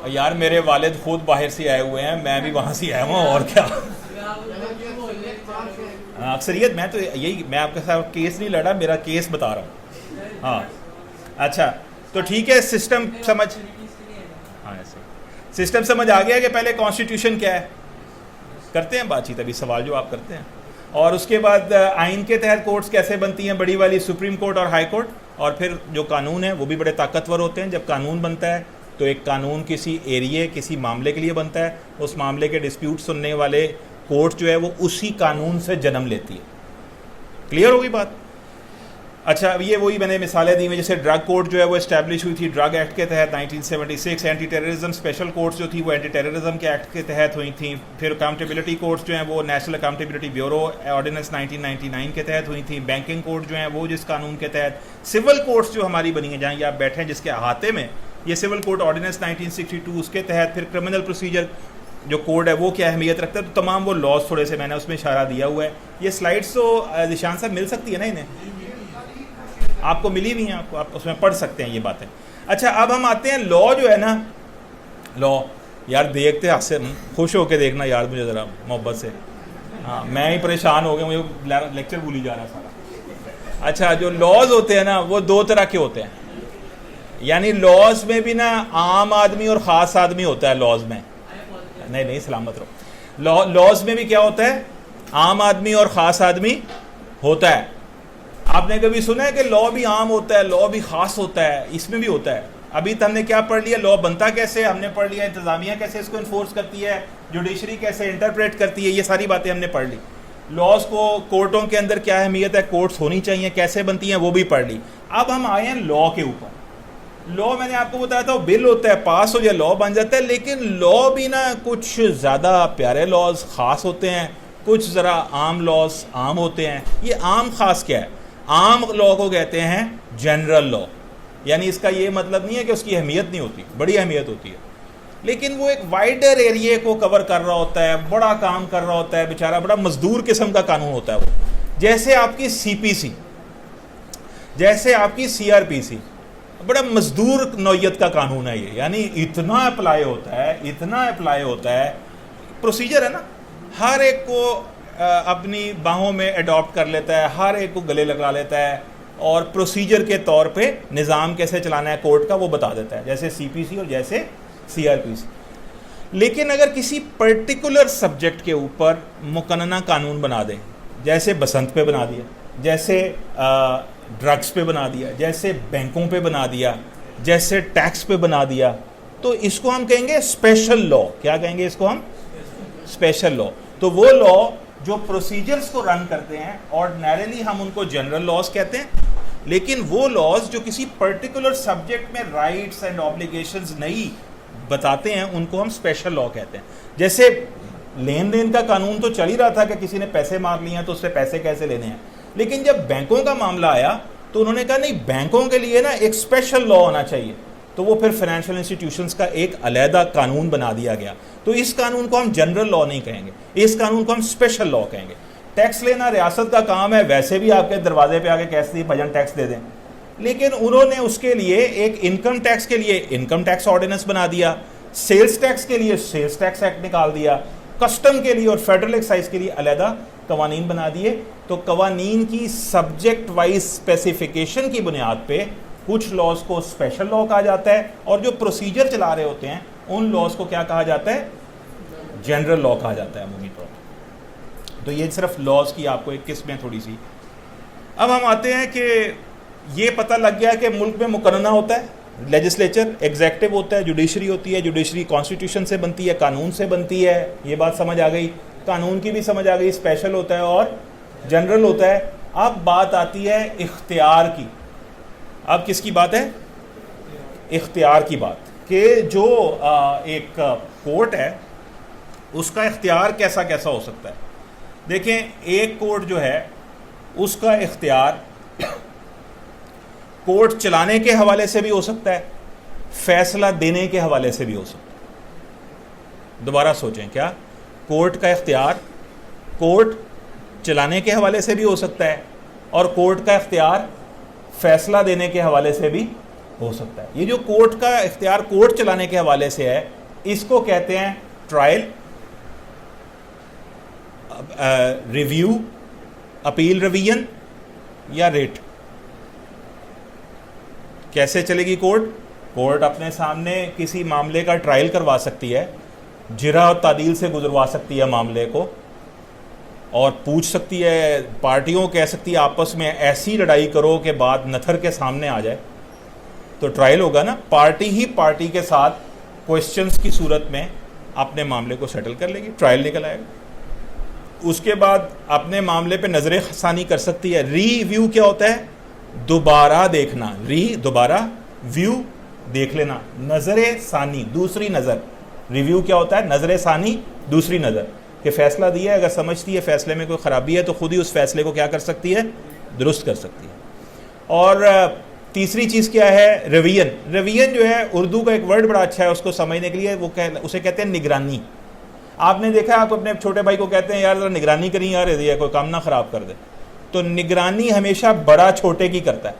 یار میرے والد خود باہر سے آئے ہوئے ہیں, میں بھی وہاں سے آیا ہوں, اور کیا. اکثریت میں تو یہی, میں آپ کے ساتھ کیس نہیں لڑا, میرا کیس بتا رہا ہوں. ہاں اچھا تو ٹھیک ہے, سسٹم سمجھ, ہاں ایسے سسٹم سمجھ آ گیا کہ پہلے کانسٹیٹیوشن کیا ہے, کرتے ہیں بات چیت, ابھی سوال جو آپ کرتے ہیں. اور اس کے بعد آئین کے تحت کورٹس کیسے بنتی ہیں, بڑی والی سپریم کورٹ اور ہائی کورٹ. اور پھر جو قانون ہیں وہ بھی بڑے طاقتور ہوتے ہیں. جب قانون بنتا ہے تو ایک قانون کسی ایریے, کسی معاملے کے لیے بنتا ہے, اس معاملے کے ڈسپیوٹ سننے والے کورٹ جو ہے وہ اسی قانون سے جنم لیتی ہے. کلیئر ہوگی بات؟ اچھا اب یہ وہی میں نے مثالیں دی ہیں, جیسے ڈرگ کورٹ جو ہے وہ اسٹیبلش ہوئی تھی ڈرگ ایکٹ کے تحت 1976. اینٹی ٹیررزم اسپیشل کورٹس جو تھی وہ اینٹی ٹیررزم کے ایکٹ کے تحت ہوئی تھیں. پھر اکاؤنٹیبلٹی کورٹس جو ہیں وہ نیشنل اکاؤنٹیبلٹی بیورو آرڈیننس 1999 کے تحت ہوئی تھیں. بینکنگ کورٹ جو ہیں وہ جس قانون کے تحت. سول کورٹس جو ہماری بنی ہیں جہاں یہ آپ بیٹھے ہیں جس کے احاطے میں, یہ سول کورٹ آرڈیننس 1962 اس کے تحت. پھر کرمنل پروسیجر جو کوڈ ہے وہ کیا اہمیت رکھتا ہے, تو تمام وہ لاز تھوڑے سے میں نے اس میں اشارہ دیا ہوا ہے. یہ سلائڈس تو ذیشان صاحب مل سکتی ہے نا انہیں, آپ کو ملی ہوئی ہیں, آپ اس میں پڑھ سکتے ہیں یہ باتیں. اچھا اب ہم آتے ہیں لا جو ہے نا, لا یار دیکھتے خوش ہو کے دیکھنا یار مجھے ذرا محبت سے, ہاں میں ہی پریشان ہو گیا, مجھے لیکچر بھول ہی جا رہا ہے سارا. اچھا جو لاز ہوتے ہیں نا وہ دو طرح کے ہوتے ہیں, یعنی لاز میں بھی نا عام آدمی اور خاص آدمی ہوتا ہے. لاز میں نہیں سلامت رہو, لاز میں بھی کیا ہوتا ہے, عام آدمی اور خاص آدمی ہوتا ہے. آپ نے کبھی سنا ہے کہ لا بھی عام ہوتا ہے, لا بھی خاص ہوتا ہے؟ اس میں بھی ہوتا ہے. ابھی تو ہم نے کیا پڑھ لیا, لا بنتا کیسے, ہم نے پڑھ لیا انتظامیہ کیسے اس کو انفورس کرتی ہے, جوڈیشری کیسے انٹرپریٹ کرتی ہے, یہ ساری باتیں ہم نے پڑھ لی. لاز کو کورٹوں کے اندر کیا اہمیت ہے, کورٹس ہونی چاہیے, کیسے بنتی ہیں, وہ بھی پڑھ لی. اب ہم آئے ہیں لا کے اوپر. لا میں نے آپ کو بتایا تھا بل ہوتا ہے, پاس ہو جائے لا بن جاتا ہے, لیکن لا بھی نا کچھ زیادہ پیارے لاز خاص ہوتے ہیں, کچھ ذرا عام لاز عام ہوتے ہیں. یہ عام خاص کیا ہے, عام لا کو کہتے ہیں جنرل لا, یعنی اس کا یہ مطلب نہیں ہے کہ اس کی اہمیت نہیں ہوتی, بڑی اہمیت ہوتی ہے, لیکن وہ ایک وائڈر ایریے کو کور کر رہا ہوتا ہے, بڑا کام کر رہا ہوتا ہے, بیچارہ بڑا مزدور قسم کا قانون ہوتا ہے وہ. جیسے آپ کی سی پی سی, جیسے آپ کی سی آر پی سی, بڑا مزدور نوعیت کا قانون ہے یہ, یعنی اتنا اپلائی ہوتا ہے, اتنا اپلائی ہوتا ہے, پروسیجر ہے نا, ہر ایک کو اپنی باہوں میں اڈاپٹ کر لیتا ہے, ہر ایک کو گلے لگا لیتا ہے, اور پروسیجر کے طور پہ نظام کیسے چلانا ہے کورٹ کا وہ بتا دیتا ہے, جیسے سی پی سی اور جیسے سی آر پی سی. لیکن اگر کسی پرٹیکولر سبجیکٹ کے اوپر مقننہ قانون بنا دیں, جیسے بسنت پہ بنا دیا, جیسے ڈرگس پہ بنا دیا, جیسے بینکوں پہ بنا دیا, جیسے ٹیکس پہ بنا دیا, تو اس کو ہم کہیں گے اسپیشل لا. کیا کہیں گے اس کو ہم؟ اسپیشل لا. تو وہ لا جو پروسیجرز کو رن کرتے ہیں, آرڈنریلی ہم ان کو جنرل لاز کہتے ہیں, لیکن وہ لاز جو کسی پرٹیکولر سبجیکٹ میں رائٹس اینڈ آبلیگیشنز نہیں بتاتے ہیں, ان کو ہم اسپیشل لا کہتے ہیں. جیسے لین دین کا قانون تو چل ہی رہا تھا کہ کسی نے پیسے مار لیے ہیں تو اس سے پیسے کیسے لینے ہیں, لیکن جب بینکوں کا معاملہ آیا تو انہوں نے کہا نہیں, بینکوں کے لیے نا ایک اسپیشل لا ہونا چاہیے, تو وہ پھر فائنینشیل انسٹیٹیوشنز کا ایک علیحدہ قانون بنا دیا گیا. تو اس قانون کو ہم جنرل لا نہیں کہیں گے, اس قانون کو ہم اسپیشل لا کہیں گے. ٹیکس لینا ریاست کا کام ہے, ویسے بھی آپ کے دروازے پہ آ کے کہتے ہیں بھجن ٹیکس دے دیں, لیکن انہوں نے اس کے لیے ایک انکم ٹیکس کے لیے انکم ٹیکس آرڈیننس بنا دیا, سیلز ٹیکس کے لیے سیلز ٹیکس ایکٹ نکال دیا, کسٹم کے لیے اور فیڈرل ایکسائز کے لیے علیحدہ قوانین بنا دیے. تو قوانین کی سبجیکٹ وائز اسپیسیفیکیشن کی بنیاد پہ کچھ لاز کو اسپیشل لا کہا جاتا ہے, اور جو پروسیجر چلا رہے ہوتے ہیں ان لاز کو کیا کہا جاتا ہے, جنرل لا کہا جاتا ہے عمومی طور پر. تو یہ صرف لاز کی آپ کو ایک قسم ہے تھوڑی سی. اب ہم آتے ہیں کہ یہ پتہ لگ گیا کہ ملک میں مقننہ ہوتا ہے, لیجسلیچر, ایگزیکٹو ہوتا ہے, جوڈیشری ہوتی ہے, جوڈیشری کانسٹیٹیوشن سے بنتی ہے, قانون سے بنتی ہے, یہ بات سمجھ آ گئی, قانون کی بھی سمجھ آ گئی, اسپیشل ہوتا ہے اور جنرل ہوتا ہے. اب بات آتی ہے اختیار کی. اب کس کی بات ہے؟ اختیار کی بات, کہ جو ایک کورٹ ہے اس کا اختیار کیسا کیسا ہو سکتا ہے. دیکھیں, ایک کورٹ جو ہے اس کا اختیار کورٹ چلانے کے حوالے سے بھی ہو سکتا ہے, فیصلہ دینے کے حوالے سے بھی ہو سکتا ہے. دوبارہ سوچیں, کیا کورٹ کا اختیار کورٹ چلانے کے حوالے سے بھی ہو سکتا ہے, اور کورٹ کا اختیار فیصلہ دینے کے حوالے سے بھی ہو سکتا ہے. یہ جو کورٹ کا اختیار کورٹ چلانے کے حوالے سے ہے, اس کو کہتے ہیں ٹرائل, ریویو, اپیل ریویژن یا ریٹ. کیسے چلے گی کورٹ؟ کورٹ اپنے سامنے کسی معاملے کا ٹرائل کروا سکتی ہے, جرح اور تعدیل سے گزروا سکتی ہے معاملے کو, اور پوچھ سکتی ہے, پارٹیوں کہہ سکتی ہے آپس میں ایسی لڑائی کرو کہ بات نتھر کے سامنے آ جائے, تو ٹرائل ہوگا نا. پارٹی ہی پارٹی کے ساتھ کوشچنز کی صورت میں اپنے معاملے کو سیٹل کر لے گی, ٹرائل نکل آئے گا. اس کے بعد اپنے معاملے پہ نظر ثانی کر سکتی ہے. ریویو کیا ہوتا ہے؟ دوبارہ دیکھنا. دوبارہ ویو دیکھ لینا, نظر ثانی دوسری نظر. ریویو کیا ہوتا ہے؟ نظر ثانی دوسری نظر, کہ فیصلہ دیا ہے, اگر سمجھتی ہے فیصلے میں کوئی خرابی ہے تو خود ہی اس فیصلے کو کیا کر سکتی ہے؟ درست کر سکتی ہے. اور تیسری چیز کیا ہے؟ ریویژن. ریویژن جو ہے اردو کا ایک ورڈ بڑا اچھا ہے اس کو سمجھنے کے لیے, وہ اسے کہتے ہیں نگرانی. آپ نے دیکھا, آپ اپنے چھوٹے بھائی کو کہتے ہیں یار ذرا نگرانی کریں یار, کوئی کام نہ خراب کر دے, تو نگرانی ہمیشہ بڑا چھوٹے کی کرتا ہے.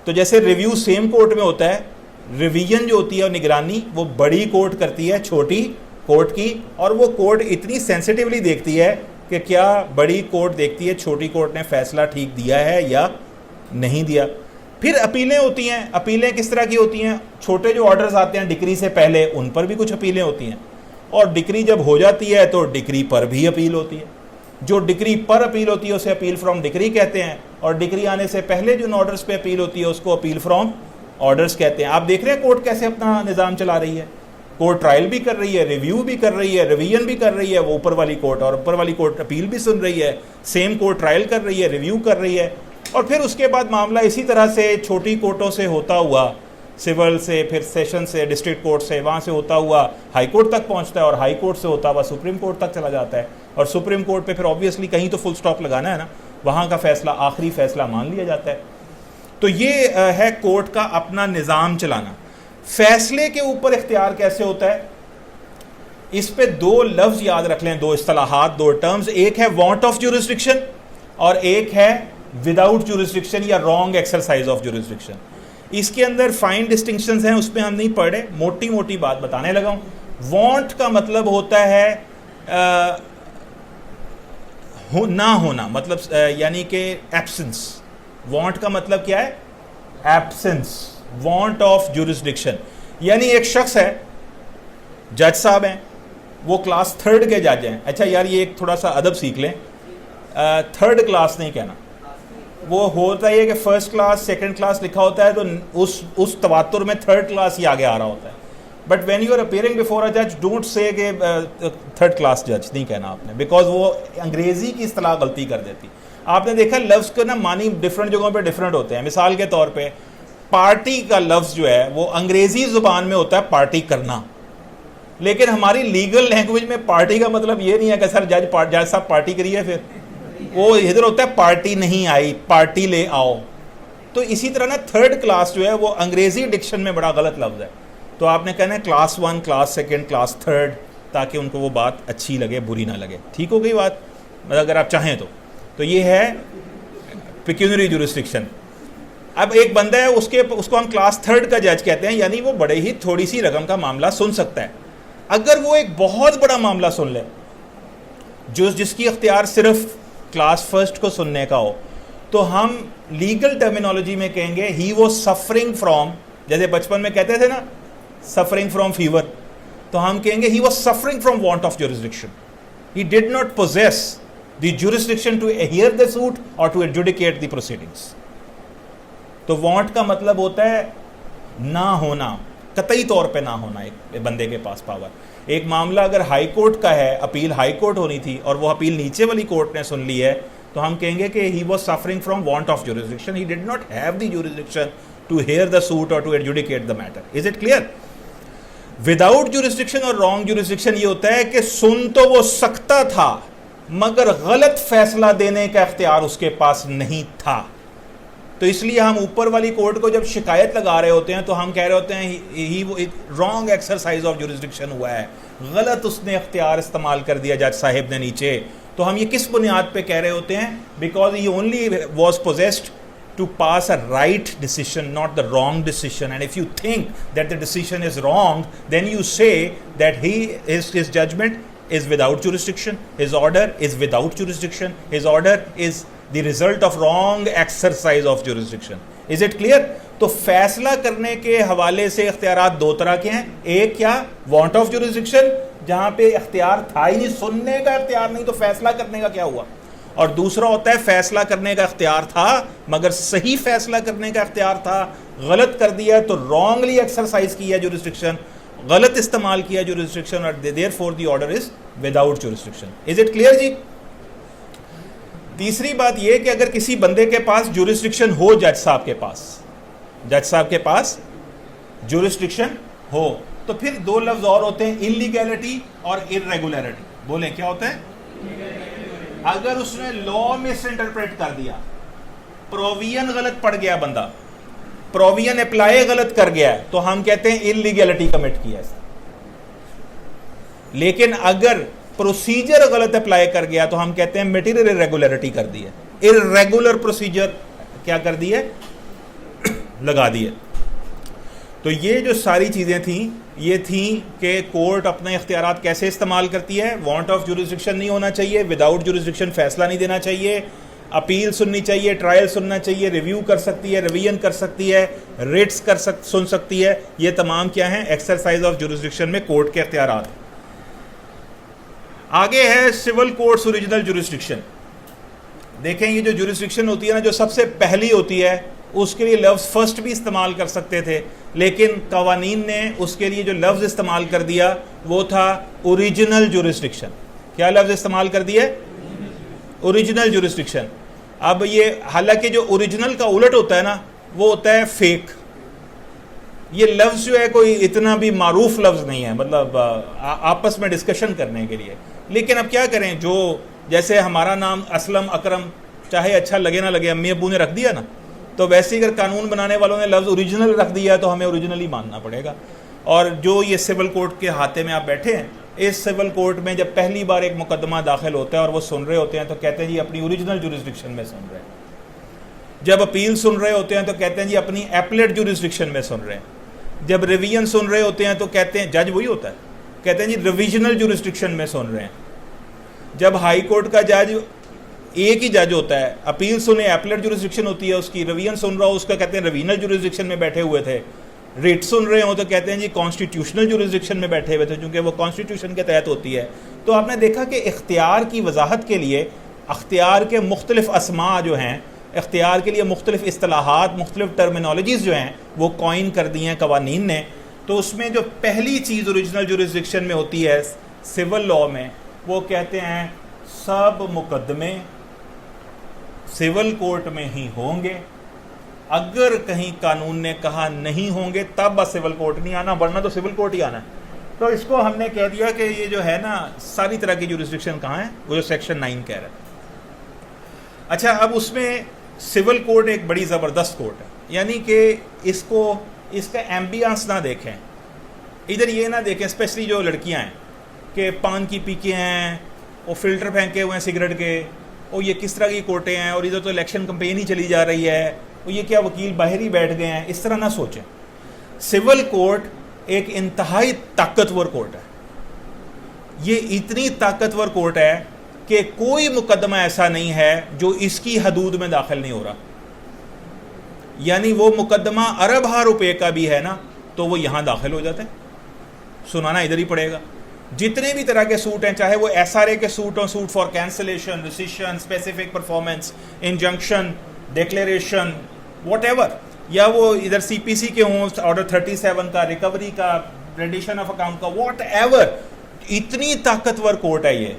تو جیسے ریویو سیم کورٹ میں ہوتا ہے, ریویژن جو ہوتی ہے اور نگرانی وہ بڑی کورٹ کرتی ہے چھوٹی کورٹ کی, اور وہ کورٹ اتنی سینسیٹیولی دیکھتی ہے کہ کیا بڑی کورٹ دیکھتی ہے چھوٹی کورٹ نے فیصلہ ٹھیک دیا ہے یا نہیں دیا. پھر اپیلیں ہوتی ہیں. اپیلیں کس طرح کی ہوتی ہیں؟ چھوٹے جو آرڈرز آتے ہیں ڈکری سے پہلے ان پر بھی کچھ اپیلیں ہوتی ہیں, اور ڈکری جب ہو جاتی ہے تو ڈکری پر بھی اپیل ہوتی ہے. جو ڈکری پر اپیل ہوتی ہے اسے اپیل فرام ڈکری کہتے ہیں, اور ڈکری آنے سے پہلے جو آرڈرز پہ اپیل ہوتی ہے اس کو اپیل فرام آرڈرز کہتے ہیں. آپ دیکھ رہے ہیں کورٹ کیسے اپنا نظام چلا رہی ہے. کورٹ ٹرائل بھی کر رہی ہے, ریویو بھی کر رہی ہے, ریویژن بھی کر رہی ہے وہ اوپر والی کورٹ, اور اوپر والی کورٹ اپیل بھی سن رہی ہے. سیم کورٹ ٹرائل کر رہی ہے, ریویو کر رہی ہے, اور پھر اس کے بعد معاملہ اسی طرح سے چھوٹی کورٹوں سے ہوتا ہوا, سول سے, پھر سیشن سے, ڈسٹرکٹ کورٹ سے, وہاں سے ہوتا ہوا ہائی کورٹ تک پہنچتا ہے, اور ہائی کورٹ سے ہوتا ہوا سپریم کورٹ تک چلا جاتا ہے. اور سپریم کورٹ پہ پھر آبویسلی کہیں تو فل سٹاپ لگانا ہے نا, وہاں کا فیصلہ آخری فیصلہ مان لیا جاتا ہے. تو یہ ہے کورٹ کا اپنا نظام چلانا. فیصلے کے اوپر اختیار کیسے ہوتا ہے؟ اس پہ دو لفظ یاد رکھ لیں, دو اصطلاحات, دو ٹرمز. ایک ہے وانٹ آف جورسڈکشن اور ایک ہے وداؤٹ جورسڈکشن یا رانگ ایکسرسائز آف جورسڈکشن. اس کے اندر فائن ڈسٹنکشنز ہیں, اس پہ ہم نہیں پڑھ رہے, موٹی موٹی بات بتانے لگا ہوں. وانٹ کا مطلب ہوتا ہے نہ ہونا, مطلب یعنی کہ ایبسنس. وانٹ کا مطلب کیا ہے؟ ایبسنس. وانٹ آف جورسڈکشن یعنی ایک شخص ہے, جج صاحب ہیں, وہ کلاس 3 کے جج ہیں. اچھا یار یہ ایک تھوڑا سا ادب سیکھ لیں, 3rd کلاس نہیں کہنا. وہ ہوتا ہے کہ فرسٹ کلاس سیکنڈ کلاس لکھا ہوتا ہے تو اس تواتر میں 3rd کلاس ہی آگے آ رہا ہوتا ہے. But when you are appearing before a جج ڈونٹ سے کہ 3rd کلاس جج نہیں کہنا آپ نے, بیکاز وہ انگریزی کی اصطلاح غلطی کر دیتی. آپ نے دیکھا لفظ کا نا معنی ڈفرینٹ جگہوں پہ ڈفرینٹ ہوتے ہیں. مثال کے طور پہ پارٹی کا لفظ جو ہے وہ انگریزی زبان میں ہوتا ہے پارٹی کرنا, لیکن ہماری لیگل لینگویج میں پارٹی کا مطلب یہ نہیں ہے کہ سر جج صاحب پارٹی کریے, پھر وہ ادھر ہوتا ہے پارٹی نہیں آئی, پارٹی لے آؤ. تو اسی طرح نا 3rd کلاس جو ہے وہ انگریزی ڈکشن میں بڑا غلط لفظ ہے. تو آپ نے کہنا ہے کلاس 1, کلاس 2, کلاس 3, تاکہ ان کو وہ بات اچھی لگے, بری نہ لگے. ٹھیک ہو گئی بات, اگر آپ چاہیں تو. تو یہ ہے پیکیونری جورسڈکشن. اب ایک بندہ ہے, اس کو ہم کلاس 3rd کا جج کہتے ہیں, یعنی وہ بڑے ہی تھوڑی سی رقم کا معاملہ سن سکتا ہے. اگر وہ ایک بہت بڑا معاملہ سن لے جس کی اختیار صرف کلاس 1 کو سننے کا ہو, تو ہم لیگل ٹرمینالوجی میں کہیں گے ہی واز سفرنگ فرام, جیسے بچپن میں کہتے تھے نا سفرنگ فرام فیور, تو ہم کہیں گے he was suffering from want of jurisdiction. He did not possess the jurisdiction to hear the suit اور ٹو ایڈجوڈیکیٹ دی پروسیڈنگس. تو وانٹ کا مطلب ہوتا ہے نہ ہونا, قطعی طور پہ نہ ہونا ایک بندے کے پاس پاور. ایک معاملہ اگر ہائی کورٹ کا ہے, اپیل ہائی کورٹ ہونی تھی اور وہ اپیل نیچے والی کورٹ نے سن لی ہے, تو ہم کہیں گے کہ he was suffering from want of jurisdiction. He did not have the jurisdiction to hear the suit اور to adjudicate the matter. Is it clear? Without jurisdiction or wrong jurisdiction یہ ہوتا ہے کہ سن تو وہ سکتا تھا مگر غلط فیصلہ دینے کا اختیار اس کے پاس نہیں تھا. تو اس لیے ہم اوپر والی کورٹ کو جب شکایت لگا رہے ہوتے ہیں تو ہم کہہ رہے ہوتے ہیں رانگ ایکسرسائز آف جورسڈکشن ہوا ہے, غلط اس نے اختیار استعمال کر دیا جج صاحب نے نیچے. تو ہم یہ کس بنیاد پہ کہہ رہے ہوتے ہیں؟ Because he only was possessed to pass a right decision, not the wrong decision. And if you think that the decision is wrong, then you say that his judgment is without jurisdiction, his order is without jurisdiction, his order is the result of wrong exercise of jurisdiction. Is it clear? تو فیصلہ کرنے کے حوالے سے اختیارات دو طرح کے ہیں. ایک کیا؟ وانٹ آف جورسڈکشن, جہاں پہ اختیار تھا ہی نہیں, سننے کا اختیار نہیں, تو فیصلہ کرنے کا کیا ہوا. اور دوسرا ہوتا ہے فیصلہ کرنے کا اختیار تھا مگر صحیح فیصلہ کرنے کا اختیار تھا, غلط کر دیا تو رانگلی ایکسرسائز کیا جورسڈکشن, غلط استعمال کیا جورسڈکشن, اور therefore the order is without jurisdiction. Is it clear جی؟ تیسری بات یہ کہ اگر کسی بندے کے پاس جورسڈکشن ہو, جج صاحب کے پاس جورسڈکشن ہو, تو پھر دو لفظ اور ہوتے ہیں, انلیگیلٹی اور irregularity. بولیں کیا ہوتا ہے؟ اگر اس نے لا مس انٹرپریٹ کر دیا, پروویژن غلط پڑ گیا, بندہ پروویژن اپلائی غلط کر گیا, تو ہم کہتے ہیں انلیگیلٹی کمٹ کیا ہے. لیکن اگر پروسیجر غلط اپلائی کر گیا تو ہم کہتے ہیں میٹیریل irregularity کر دی ہے. irregular پروسیجر کیا کر دی ہے؟ لگا دیے. تو یہ جو ساری چیزیں تھیں یہ تھیں کہ کورٹ اپنے اختیارات کیسے استعمال کرتی ہے. وانٹ آف جورسڈکشن نہیں ہونا چاہیے, وداؤٹ جورسڈکشن فیصلہ نہیں دینا چاہیے, اپیل سننی چاہیے, ٹرائل سننا چاہیے, ریویو کر سکتی ہے, ریویژن کر سکتی ہے, ریٹس سن سکتی ہے. یہ تمام کیا ہیں؟ ایکسرسائز آف جورسڈکشن میں کورٹ کے اختیارات. آگے ہے سول کورٹس اوریجنل جورسڈکشن. دیکھیں یہ جو جورسڈکشن ہوتی ہے نا, جو سب سے پہلی ہوتی ہے, اس کے لیے لفظ فرسٹ بھی استعمال کر سکتے تھے, لیکن قوانین نے اس کے لیے جو لفظ استعمال کر دیا وہ تھا اوریجنل جورسڈکشن. کیا لفظ استعمال کر دیا؟ Original jurisdiction. اب یہ حالانکہ جو اوریجنل کا الٹ ہوتا ہے نا وہ ہوتا ہے فیک. یہ لفظ جو ہے کوئی اتنا بھی معروف لفظ نہیں ہے, مطلب آپس میں ڈسکشن کرنے کے لیے. لیکن اب کیا کریں, جو جیسے ہمارا نام اسلم اکرم چاہے اچھا لگے نہ لگے, امی ابو نے رکھ دیا نا, تو ویسے اگر قانون بنانے والوں نے لفظ اوریجنل رکھ دیا تو ہمیں اوریجنل ہی ماننا پڑے گا. اور جو یہ سول کورٹ کے ہاتھے میں آپ بیٹھے ہیں, اس سول کورٹ میں جب پہلی بار ایک مقدمہ داخل ہوتا ہے اور وہ سن رہے ہوتے ہیں تو کہتے ہیں جی اپنی اوریجنل جورسڈکشن میں سن رہے ہیں. جب اپیل سن رہے ہوتے ہیں تو کہتے ہیں جی اپنی ایپلیٹ جورسڈکشن میں سن رہے ہیں. جب ریویژن سن رہے ہوتے ہیں تو کہتے ہیں, جج وہی ہوتا ہے, کہتے ہیں جی ریویژنل جورسڈکشن میں سن رہے ہیں. جب ہائی کورٹ کا جج ایک ہی جج ہوتا ہے, اپیل سنے ایپلیٹ جورسڈکشن ہوتی ہے اس کی, ریویژن سن رہا ہو اس کا کہتے ہیں ریویژنل جورسڈکشن میں بیٹھے ہوئے تھے. ریٹ سن رہے ہوں تو کہتے ہیں جی کانسٹیٹیوشنل جورسڈکشن میں بیٹھے ہوئے تھے, چونکہ وہ کانسٹیٹیوشن کے تحت ہوتی ہے. تو آپ نے دیکھا کہ اختیار کی وضاحت کے لیے اختیار کے مختلف اسماء جو ہیں, اختیار کے لیے مختلف اصطلاحات, مختلف ٹرمینالوجیز جو ہیں وہ کوائن کر دی ہیں قوانین نے. تو اس میں جو پہلی چیز اوریجنل جورسڈکشن میں ہوتی ہے سول لاء میں, وہ کہتے ہیں سب مقدمے سول کورٹ میں ہی ہوں گے. اگر کہیں قانون نے کہا نہیں ہوں گے تب بس سول کورٹ نہیں آنا, ورنہ تو سول کورٹ ہی آنا ہے. تو اس کو ہم نے کہہ دیا کہ یہ جو ہے نا ساری طرح کی جورسڈکشن کہاں ہے, وہ جو سیکشن 9 کہہ رہا ہے. اچھا, اب اس میں سول کورٹ ایک بڑی زبردست کورٹ ہے, یعنی کہ اس کا ایمبیانس نہ دیکھیں, ادھر یہ نہ دیکھیں, اسپیشلی جو لڑکیاں ہیں کہ پان کی پیکیں ہیں, وہ فلٹر پھینکے ہوئے ہیں سگریٹ کے, اور یہ کس طرح کی کورٹیں ہیں, اور ادھر تو الیکشن کمپین ہی چلی جا رہی ہے, اور یہ کیا وکیل باہر ہی بیٹھ گئے ہیں. اس طرح نہ سوچیں. سول کورٹ ایک انتہائی طاقتور کورٹ ہے. یہ اتنی طاقتور کورٹ ہے کہ کوئی مقدمہ ایسا نہیں ہے جو اس کی حدود میں داخل نہیں ہو رہا. یعنی وہ مقدمہ ارب ہا روپے کا بھی ہے نا تو وہ یہاں داخل ہو جاتا ہے, سنانا ادھر ہی پڑے گا. جتنے بھی طرح کے سوٹ ہیں, چاہے وہ ایس آر اے کے سوٹ ہوں, suit for cancellation, rescission, specific performance, injunction, declaration, whatever ایور, یا وہ ادھر سی پی سی کے ہوں, آرڈر 37 کا, ریکوری کا, ریڈیشن آف اکاؤنٹ کا, واٹ ایور, اتنی طاقتور کورٹ ہے یہ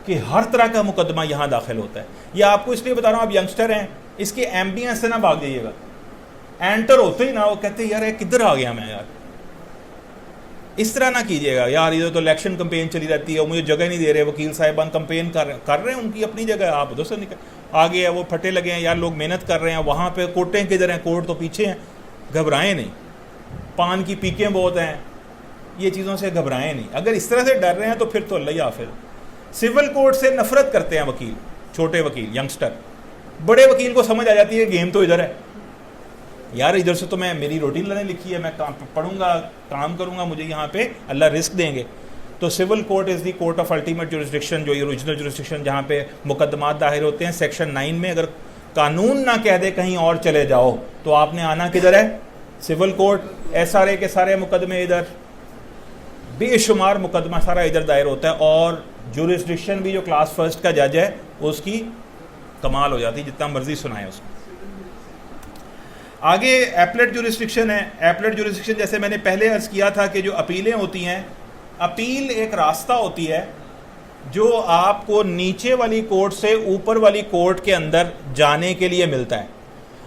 کہ ہر طرح کا مقدمہ یہاں داخل ہوتا ہے. یہ آپ کو اس لیے بتا رہا ہوں, آپ ینگسٹر ہیں, اس کے ایمبیئنس سے نہ بھاگ جائیے گا. اینٹر ہوتے ہی نا وہ کہتے ہیں یار کدھر آ گیا میں یار, اس طرح نہ کیجیے گا. یار ادھر تو الیکشن کمپین چلی رہتی ہے, مجھے جگہ نہیں دے رہے, وکیل صاحبان کمپین کر رہے ہیں ان کی اپنی جگہ, آپ ادھر سے نکل آگے ہیں, وہ پھٹے لگے ہیں, یار لوگ محنت کر رہے ہیں, وہاں پہ کورٹیں کدھر ہیں, کورٹ تو پیچھے ہیں. گھبرائیں نہیں, پان کی پیکیں بہت ہیں, یہ چیزوں سے گھبرائیں نہیں. اگر اس طرح سے ڈر رہے ہیں تو پھر تو اللہ ہی حافظ. سول کورٹ سے نفرت کرتے ہیں وکیل, چھوٹے وکیل, ینگسٹر. بڑے وکیل کو سمجھ آ جاتی ہے گیم تو ادھر ہے, یار ادھر سے تو میں, میری روٹی اللہ نے لکھی ہے, میں پڑھوں گا, کام کروں گا, مجھے یہاں پہ اللہ رزق دیں گے. تو civil court is the court of ultimate jurisdiction, جو اوریجنل جورسڈکشن جہاں پہ مقدمات داخل ہوتے ہیں. سیکشن 9 میں اگر قانون نہ کہہ دے کہیں اور چلے جاؤ تو آپ نے آنا کدھر ہے, سول کورٹ. ایس آر اے کے سارے مقدمے ادھر, بے شمار مقدمہ سارا ادھر دائر ہوتا ہے. اور جورسڈکشن بھی جو کلاس فرسٹ کا جج ہے اس کی کمال ہو جاتی ہے, جتنا مرضی سنائے اس کو. آگے ایپلیٹ جورسڈکشن ہے. ایپلیٹ جورسڈکشن جیسے میں نے پہلے عرض کیا تھا کہ جو اپیلیں ہوتی ہیں, اپیل ایک راستہ ہوتی ہے جو آپ کو نیچے والی کورٹ سے اوپر والی کورٹ کے اندر جانے کے لیے ملتا ہے.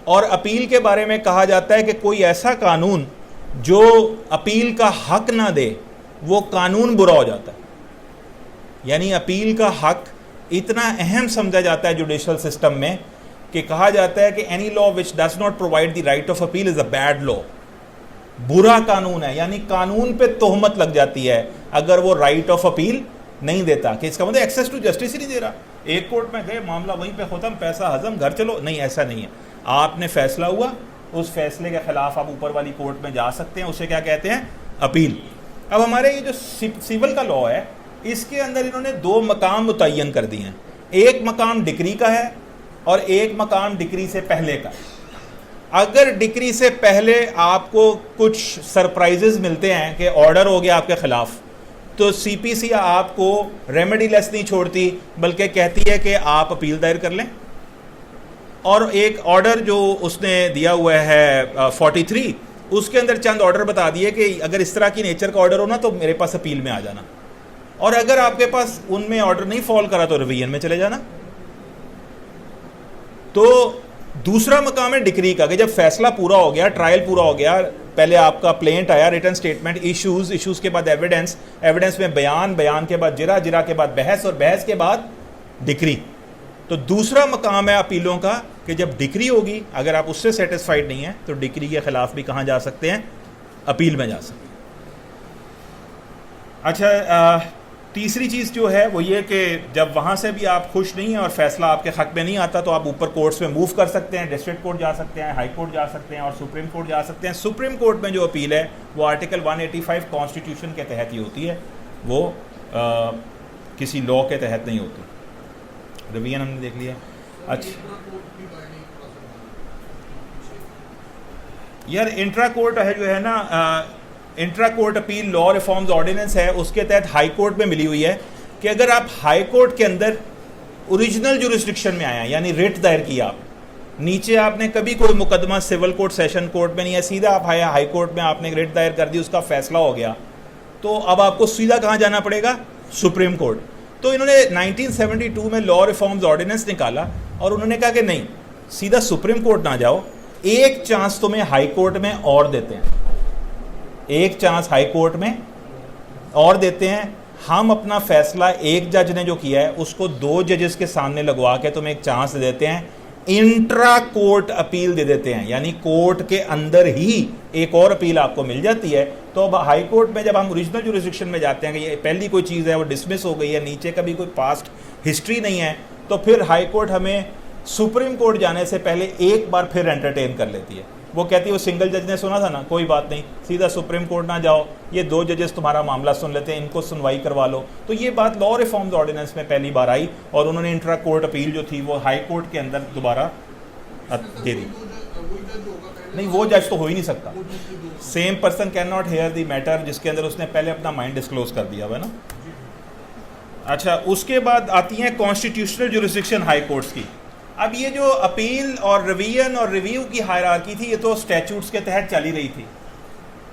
اور اپیل کے بارے میں کہا جاتا ہے کہ کوئی ایسا قانون جو اپیل کا حق نہ دے وہ قانون برا ہو جاتا ہے. یعنی اپیل کا حق اتنا اہم سمجھا جاتا ہے جوڈیشل سسٹم میں کہ کہا جاتا ہے کہ any law which does not provide the right of appeal is a bad law, برا قانون ہے. یعنی قانون پہ تہمت لگ جاتی ہے اگر وہ رائٹ آف اپیل نہیں دیتا, کہ اس کا مطلب ایکسیس ٹو جسٹس ہی نہیں دے رہا. ایک کورٹ میں گئے, معاملہ وہیں پہ ختم, پیسہ ہضم, گھر چلو. نہیں, ایسا نہیں ہے. آپ نے فیصلہ ہوا, اس فیصلے کے خلاف آپ اوپر والی کورٹ میں جا سکتے ہیں. اسے کیا کہتے ہیں؟ اپیل. اب ہمارے یہ جو سول کا لاء ہے اس کے اندر انہوں نے 2 مقام متعین کر دیے ہیں. ایک مقام ڈکری کا ہے اور ایک مقام ڈکری سے پہلے کا. اگر ڈکری سے پہلے آپ کو کچھ سرپرائزز ملتے ہیں کہ آرڈر ہو گیا آپ کے خلاف, تو سی پی سی آپ کو ریمیڈی لیس نہیں چھوڑتی بلکہ کہتی ہے کہ آپ اپیل دائر کر لیں. اور ایک آرڈر جو اس نے دیا ہوا ہے 43, اس کے اندر چند آرڈر بتا دیے کہ اگر اس طرح کی نیچر کا آرڈر ہو نا تو میرے پاس اپیل میں آ جانا, اور اگر آپ کے پاس ان میں آرڈر نہیں فال کرا تو ریویژن میں چلے جانا. تو دوسرا مقام ہے ڈکری کا کہ جب فیصلہ پورا ہو گیا, ٹرائل پورا ہو گیا, پہلے آپ کا پلینٹ آیا, ریٹن سٹیٹمنٹ, ایشوز کے بعد ایویڈنس میں بیان کے بعد جرا کے بعد بحث, اور بحث کے بعد ڈکری. تو دوسرا مقام ہے اپیلوں کا کہ جب ڈکری ہوگی, اگر آپ اس سے سیٹسفائیڈ نہیں ہیں تو ڈکری کے خلاف بھی کہاں جا سکتے ہیں؟ اپیل میں جا سکتے ہیں. اچھا, تیسری چیز جو ہے وہ یہ کہ جب وہاں سے بھی آپ خوش نہیں ہیں اور فیصلہ آپ کے حق میں نہیں آتا تو آپ اوپر کورٹس میں موو کر سکتے ہیں. ڈسٹرکٹ کورٹ جا سکتے ہیں, ہائی کورٹ جا سکتے ہیں اور سپریم کورٹ جا سکتے ہیں. سپریم کورٹ میں جو اپیل ہے وہ آرٹیکل 185 کانسٹیٹیوشن کے تحت ہی ہوتی ہے, وہ کسی لاء کے تحت نہیں ہوتی. رویہ ہم نے دیکھ لیا. اچھا یار, انٹرا کورٹ ہے جو ہے نا, intra court appeal law reforms ordinance ہے, اس کے تحت ہائی کورٹ میں ملی ہوئی ہے کہ اگر آپ ہائی کورٹ کے اندر اوریجنل جورسڈکشن میں آیا یعنی ریٹ دائر کیا, آپ نیچے آپ نے کبھی کوئی مقدمہ سول کورٹ سیشن کورٹ میں نہیں ہے, سیدھا آپ ہائی کورٹ میں آپ نے ریٹ دائر کر دی, اس کا فیصلہ ہو گیا, تو اب آپ کو سیدھا کہاں جانا پڑے گا؟ Supreme court. تو انہوں نے 1972 میں لاء ریفارمز آرڈیننس نکالا اور انہوں نے کہا کہ نہیں, سیدھا سپریم کورٹ نہ جاؤ, ایک چانس تمہیں ہائی کورٹ میں اور دیتے ہیں, ایک چانس ہائی کورٹ میں اور دیتے ہیں. ہم اپنا فیصلہ ایک جج نے جو کیا ہے اس کو 2 ججز کے سامنے لگوا کے تمہیں ایک چانس دے دیتے ہیں, انٹرا کورٹ اپیل دے دیتے ہیں, یعنی کورٹ کے اندر ہی ایک اور اپیل آپ کو مل جاتی ہے. تو اب ہائی کورٹ میں جب ہم اوریجنل جورسڈکشن میں جاتے ہیں کہ یہ پہلی کوئی چیز ہے وہ ڈسمس ہو گئی ہے, نیچے کا بھی کوئی پاسٹ ہسٹری نہیں ہے, تو پھر ہائی کورٹ ہمیں سپریم کورٹ جانے سے پہلے ایک بار پھر انٹرٹین کر لیتی ہے. وہ کہتی ہے وہ سنگل جج نے سنا تھا نا, کوئی بات نہیں, سیدھا سپریم کورٹ نہ جاؤ, یہ 2 ججز تمہارا معاملہ سن لیتے ہیں, ان کو سنوائی کروا لو. تو یہ بات لاء ریفارمز آرڈیننس میں پہلی بار آئی اور انہوں نے انٹرا کورٹ اپیل جو تھی وہ ہائی کورٹ کے اندر دوبارہ دے دی. نہیں, وہ جج تو ہو ہی نہیں سکتا, same person can not hear the matter جس کے اندر اس نے پہلے اپنا مائنڈ ڈسکلوز کر دیا ہوا ہے نا. اچھا, اس کے بعد آتی ہیں کانسٹیٹیوشنل جورسڈکشن ہائی کورٹس کی. اب یہ جو اپیل اور ریویژن اور ریویو کی ہائرارکی تھی یہ تو اسٹیچوٹس کے تحت چلی رہی تھی,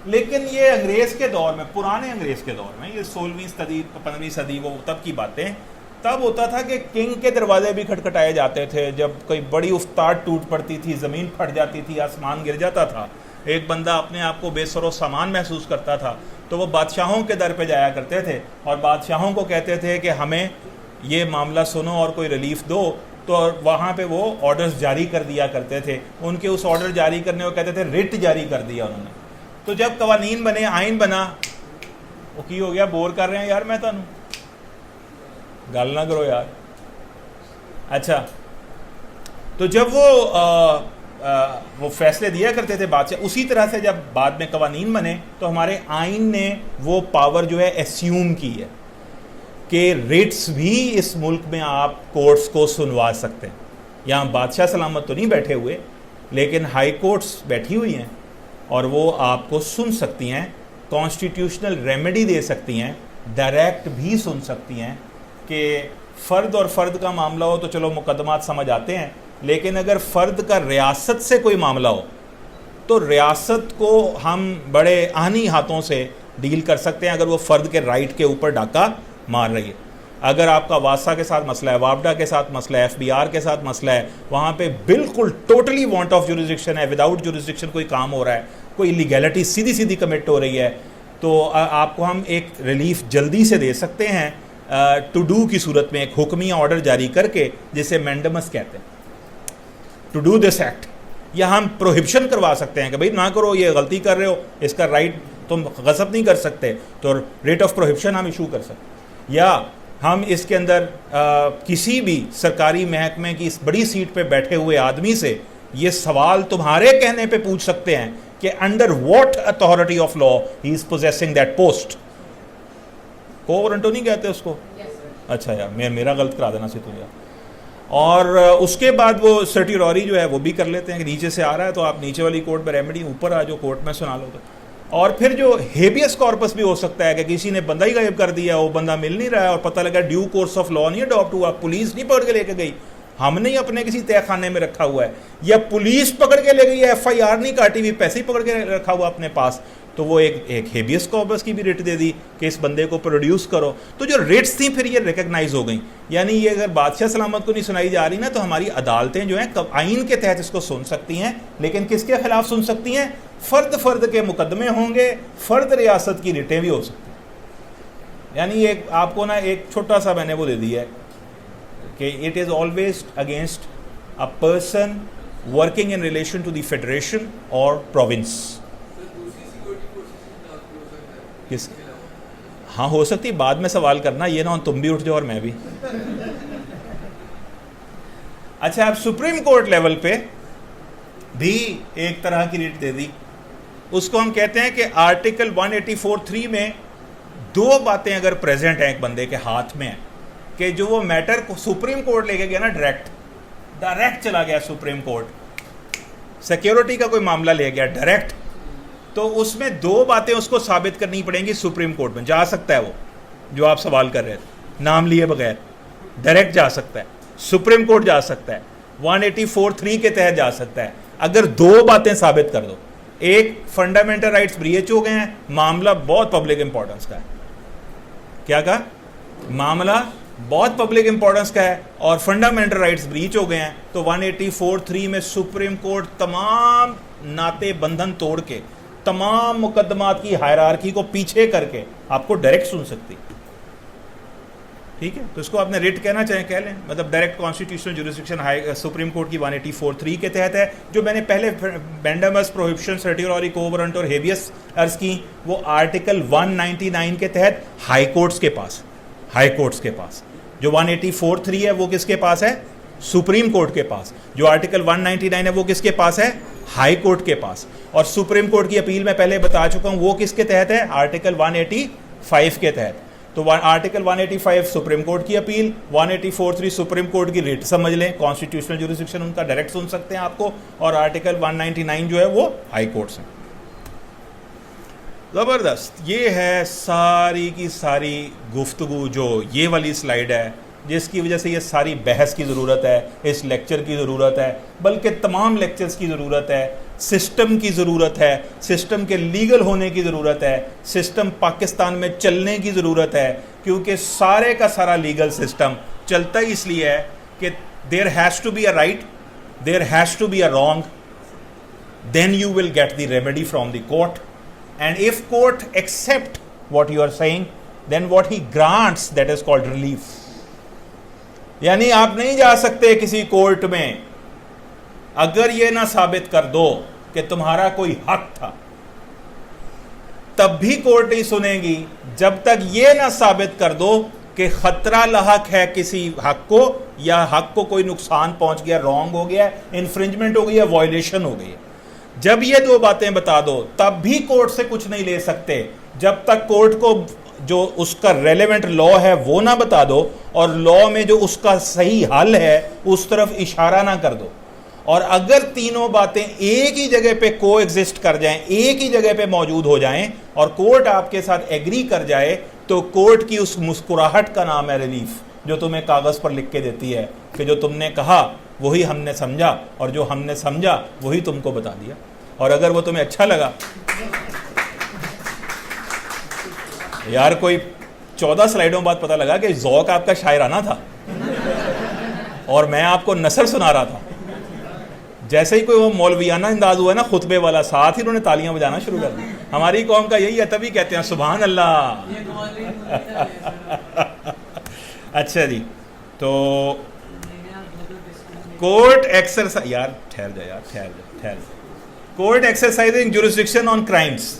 لیکن یہ انگریز کے دور میں, پرانے انگریز کے دور میں, یہ 16ویں صدی 15ویں صدی وہ تب کی باتیں, تب ہوتا تھا کہ کنگ کے دروازے بھی کھٹکھٹائے جاتے تھے جب کوئی بڑی افتاد ٹوٹ پڑتی تھی, زمین پھٹ جاتی تھی, آسمان گر جاتا تھا, ایک بندہ اپنے آپ کو بے سر و سامان محسوس کرتا تھا, تو وہ بادشاہوں کے در پہ جایا کرتے تھے اور بادشاہوں کو کہتے تھے کہ ہمیں یہ معاملہ سنو اور کوئی ریلیف دو. تو وہاں پہ وہ آرڈرز جاری کر دیا کرتے تھے. ان کے اس آرڈر جاری کرنے کو کہتے تھے ریٹ جاری کر دیا انہوں نے. تو جب قوانین بنے, آئین بنا, وہ کی ہو گیا, بور کر رہے ہیں یار, میں تانوں گل نہ کرو یار. اچھا, تو جب وہ فیصلے دیا کرتے تھے بادشاہ, اسی طرح سے جب بعد میں قوانین بنے تو ہمارے آئین نے وہ پاور جو ہے ایسیوم کی ہے کہ ریٹس بھی اس ملک میں آپ کورٹس کو سنوا سکتے ہیں. یہاں بادشاہ سلامت تو نہیں بیٹھے ہوئے, لیکن ہائی کورٹس بیٹھی ہوئی ہیں اور وہ آپ کو سن سکتی ہیں, کانسٹیٹیوشنل ریمیڈی دے سکتی ہیں, ڈائریکٹ بھی سن سکتی ہیں. کہ فرد اور فرد کا معاملہ ہو تو چلو مقدمات سمجھ آتے ہیں, لیکن اگر فرد کا ریاست سے کوئی معاملہ ہو تو ریاست کو ہم بڑے آہنی ہاتھوں سے ڈیل کر سکتے ہیں اگر وہ فرد کے رائٹ کے اوپر ڈاکہ مار رہی ہے. اگر آپ کا واسا کے ساتھ مسئلہ ہے, وابڈا کے ساتھ مسئلہ ہے, FBR کے ساتھ مسئلہ ہے, وہاں پہ بالکل ٹوٹلی وانٹ آف جورسڈکشن ہے, وداؤٹ جورسڈکشن کوئی کام ہو رہا ہے, کوئی لیگیلٹی سیدھی کمٹ ہو رہی ہے, تو آپ کو ہم ایک ریلیف جلدی سے دے سکتے ہیں ٹو ڈو کی صورت میں, ایک حکمیہ آرڈر جاری کر کے, جسے مینڈمس کہتے ہیں, ٹو ڈو دس ایکٹ. یا ہم پروہبشن کروا سکتے ہیں کہ بھائی نہ کرو, یہ غلطی کر رہے ہو, اس کا رائٹ تم غصب نہیں کر سکتے, تو ریٹ آف پروہبشن ہم ایشو کر سکتے. یا ہم اس کے اندر کسی بھی سرکاری محکمے کی اس بڑی سیٹ پہ بیٹھے ہوئے آدمی سے یہ سوال تمہارے کہنے پہ پوچھ سکتے ہیں کہ under what authority of law he is possessing that post. کو وارنٹو نہیں کہتے اس کو؟ اچھا یار میرا غلط کرا دینا سی تجھے. اور اس کے بعد وہ سرٹیوراری جو ہے وہ بھی کر لیتے ہیں کہ نیچے سے آ رہا ہے تو آپ نیچے والی کورٹ میں ریمیڈی, اوپر آ جو کورٹ میں سنا لو. اور پھر جو ہیبیس کارپس بھی ہو سکتا ہے کہ کسی نے بندہ ہی غائب کر دیا, وہ بندہ مل نہیں رہا ہے اور پتہ لگا ڈیو کورس آف لا نہیں اڈاپٹ ہوا, پولیس نہیں پکڑ کے لے کے گئی, ہم نے اپنے کسی تہہ خانے میں رکھا ہوا ہے, یا پولیس پکڑ کے لے گئی ہے, ایف آئی آر نہیں کاٹی ہوئی, پیسے ہی پکڑ کے رکھا ہوا اپنے پاس, تو وہ ایک ہیبیس کارپس کی بھی ریٹ دے دی کہ اس بندے کو پروڈیوس کرو. تو جو ریٹس تھیں پھر یہ ریکگنائز ہو گئیں. یعنی یہ اگر بادشاہ سلامت کو نہیں سنائی جا رہی نا, تو ہماری عدالتیں جو ہیں آئین کے تحت اس کو سن سکتی ہیں, لیکن کس کے خلاف سن سکتی ہیں؟ فرد کے مقدمے ہوں گے, فرد ریاست کی ریٹیں بھی ہو سکتی ہیں. یعنی ایک آپ کو نا ایک چھوٹا سا میں نے وہ دے دیا ہے کہ it is always against a person working in relation to the federation اور پروونس. کس؟ ہاں ہو سکتی, بعد میں سوال کرنا, یہ نہ تم بھی اٹھ جاؤ اور میں بھی. اچھا, آپ سپریم کورٹ لیول پہ بھی ایک طرح کی ریٹ دے دی, اس کو ہم کہتے ہیں کہ آرٹیکل 184(3) میں دو باتیں اگر پریزنٹ ہیں ایک بندے کے ہاتھ میں, کہ جو وہ میٹر کو سپریم کورٹ لے کے گیا نا, ڈائریکٹ چلا گیا سپریم کورٹ, سیکیورٹی کا کوئی معاملہ لے گیا ڈائریکٹ, تو اس میں دو باتیں اس کو ثابت کرنی پڑیں گی سپریم کورٹ میں. جا سکتا ہے وہ جو آپ سوال کر رہے تھے, نام لیے بغیر ڈائریکٹ جا سکتا ہے, سپریم کورٹ جا سکتا ہے, 184(3) کے تحت جا سکتا ہے, اگر دو باتیں ثابت کر دو. ایک, فنڈامنٹل رائٹس بریچ ہو گئے ہیں, معاملہ بہت پبلک امپورٹنس کا ہے. کیا کہا؟ معاملہ بہت پبلک امپورٹنس کا ہے اور فنڈامنٹل رائٹس بریچ ہو گئے ہیں, تو 184(3) میں سپریم کورٹ تمام ناطے بندھن توڑ کے, تمام مقدمات کی ہائرارکی کو پیچھے کر کے آپ کو ڈائریکٹ سن سکتی. ٹھیک ہے, تو اس کو آپ نے ریٹ کہنا چاہیں کہہ لیں, مطلب direct constitutional jurisdiction supreme court کی 184(3) کے تحت ہے. جو میں نے پہلے بینڈمس, پروہبشن, سرٹیوراری, کو وارنٹ اور ہیبیس عرض کی, وہ آرٹیکل 199 کے تحت ہائی کورٹس کے پاس. جو 184(3) ہے وہ کس کے پاس ہے؟ سپریم کورٹ کے پاس. جو آرٹیکل 199 ہے وہ کس کے پاس ہے؟ ہائی کورٹ کے پاس. اور سپریم کورٹ کی اپیل میں پہلے بتا چکا ہوں وہ کس کے تحت ہے؟ آرٹیکل 185 کے تحت. تو آرٹیکل 185 سپریم کورٹ کی اپیل, 184(3) سپریم کورٹ کی ریٹ سمجھ لیں, کانسٹیٹیوشنل جوریسڈکشن ان کا ڈائریکٹ سن سکتے ہیں آپ کو, اور آرٹیکل 199 جو ہے وہ ہائی کورٹ سے. زبردست. یہ ہے ساری کی ساری گفتگو جو یہ والی سلائیڈ ہے, جس کی وجہ سے یہ ساری بحث کی ضرورت ہے, اس لیکچر کی ضرورت ہے, بلکہ تمام لیکچرز کی ضرورت ہے. سسٹم کی ضرورت ہے, سسٹم کے لیگل ہونے کی ضرورت ہے, سسٹم پاکستان میں چلنے کی ضرورت ہے, کیونکہ سارے کا سارا لیگل سسٹم چلتا ہی اس لیے ہے کہ there has to be a right, there has to be a wrong, then you will get the remedy from the court, and if court accept what you are saying, then what he grants, that is called relief. یعنی آپ نہیں جا سکتے کسی court میں اگر یہ نہ ثابت کر دو کہ تمہارا کوئی حق تھا, تب بھی کورٹ نہیں سنے گی جب تک یہ نہ ثابت کر دو کہ خطرہ لاحق ہے کسی حق کو, یا حق کو کوئی نقصان پہنچ گیا, رانگ ہو گیا, انفرنجمنٹ ہو گئی ہے, وائلیشن ہو گئی ہے. جب یہ دو باتیں بتا دو تب بھی کورٹ سے کچھ نہیں لے سکتے, جب تک کورٹ کو جو اس کا ریلیونٹ لا ہے وہ نہ بتا دو, اور لا میں جو اس کا صحیح حل ہے اس طرف اشارہ نہ کر دو. اور اگر تینوں باتیں ایک ہی جگہ پہ کو ایگزسٹ کر جائیں, ایک ہی جگہ پہ موجود ہو جائیں, اور کورٹ آپ کے ساتھ ایگری کر جائے, تو کورٹ کی اس مسکراہٹ کا نام ہے ریلیف, جو تمہیں کاغذ پر لکھ کے دیتی ہے کہ جو تم نے کہا وہی ہم نے سمجھا, اور جو ہم نے سمجھا وہی تم کو بتا دیا. اور اگر وہ تمہیں اچھا لگا, یار کوئی 14 سلائیڈوں بعد پتہ لگا کہ ذوق آپ کا شاعرانہ تھا اور میں آپ کو نثر سنا رہا تھا. جیسے ہی کوئی وہ مولویانہ انداز ہوا ہے نا خطبے والا, ساتھ ہی انہوں نے تالیاں بجانا شروع کر دی. ہماری قوم کا یہی ہے, تبھی کہتے ہیں سبحان اللہ. اچھا جی, تو کورٹ ایکسرسائز, یار ٹھہر جا. کورٹ ایکسرسائزنگ جورسڈکشن آن کرائمس,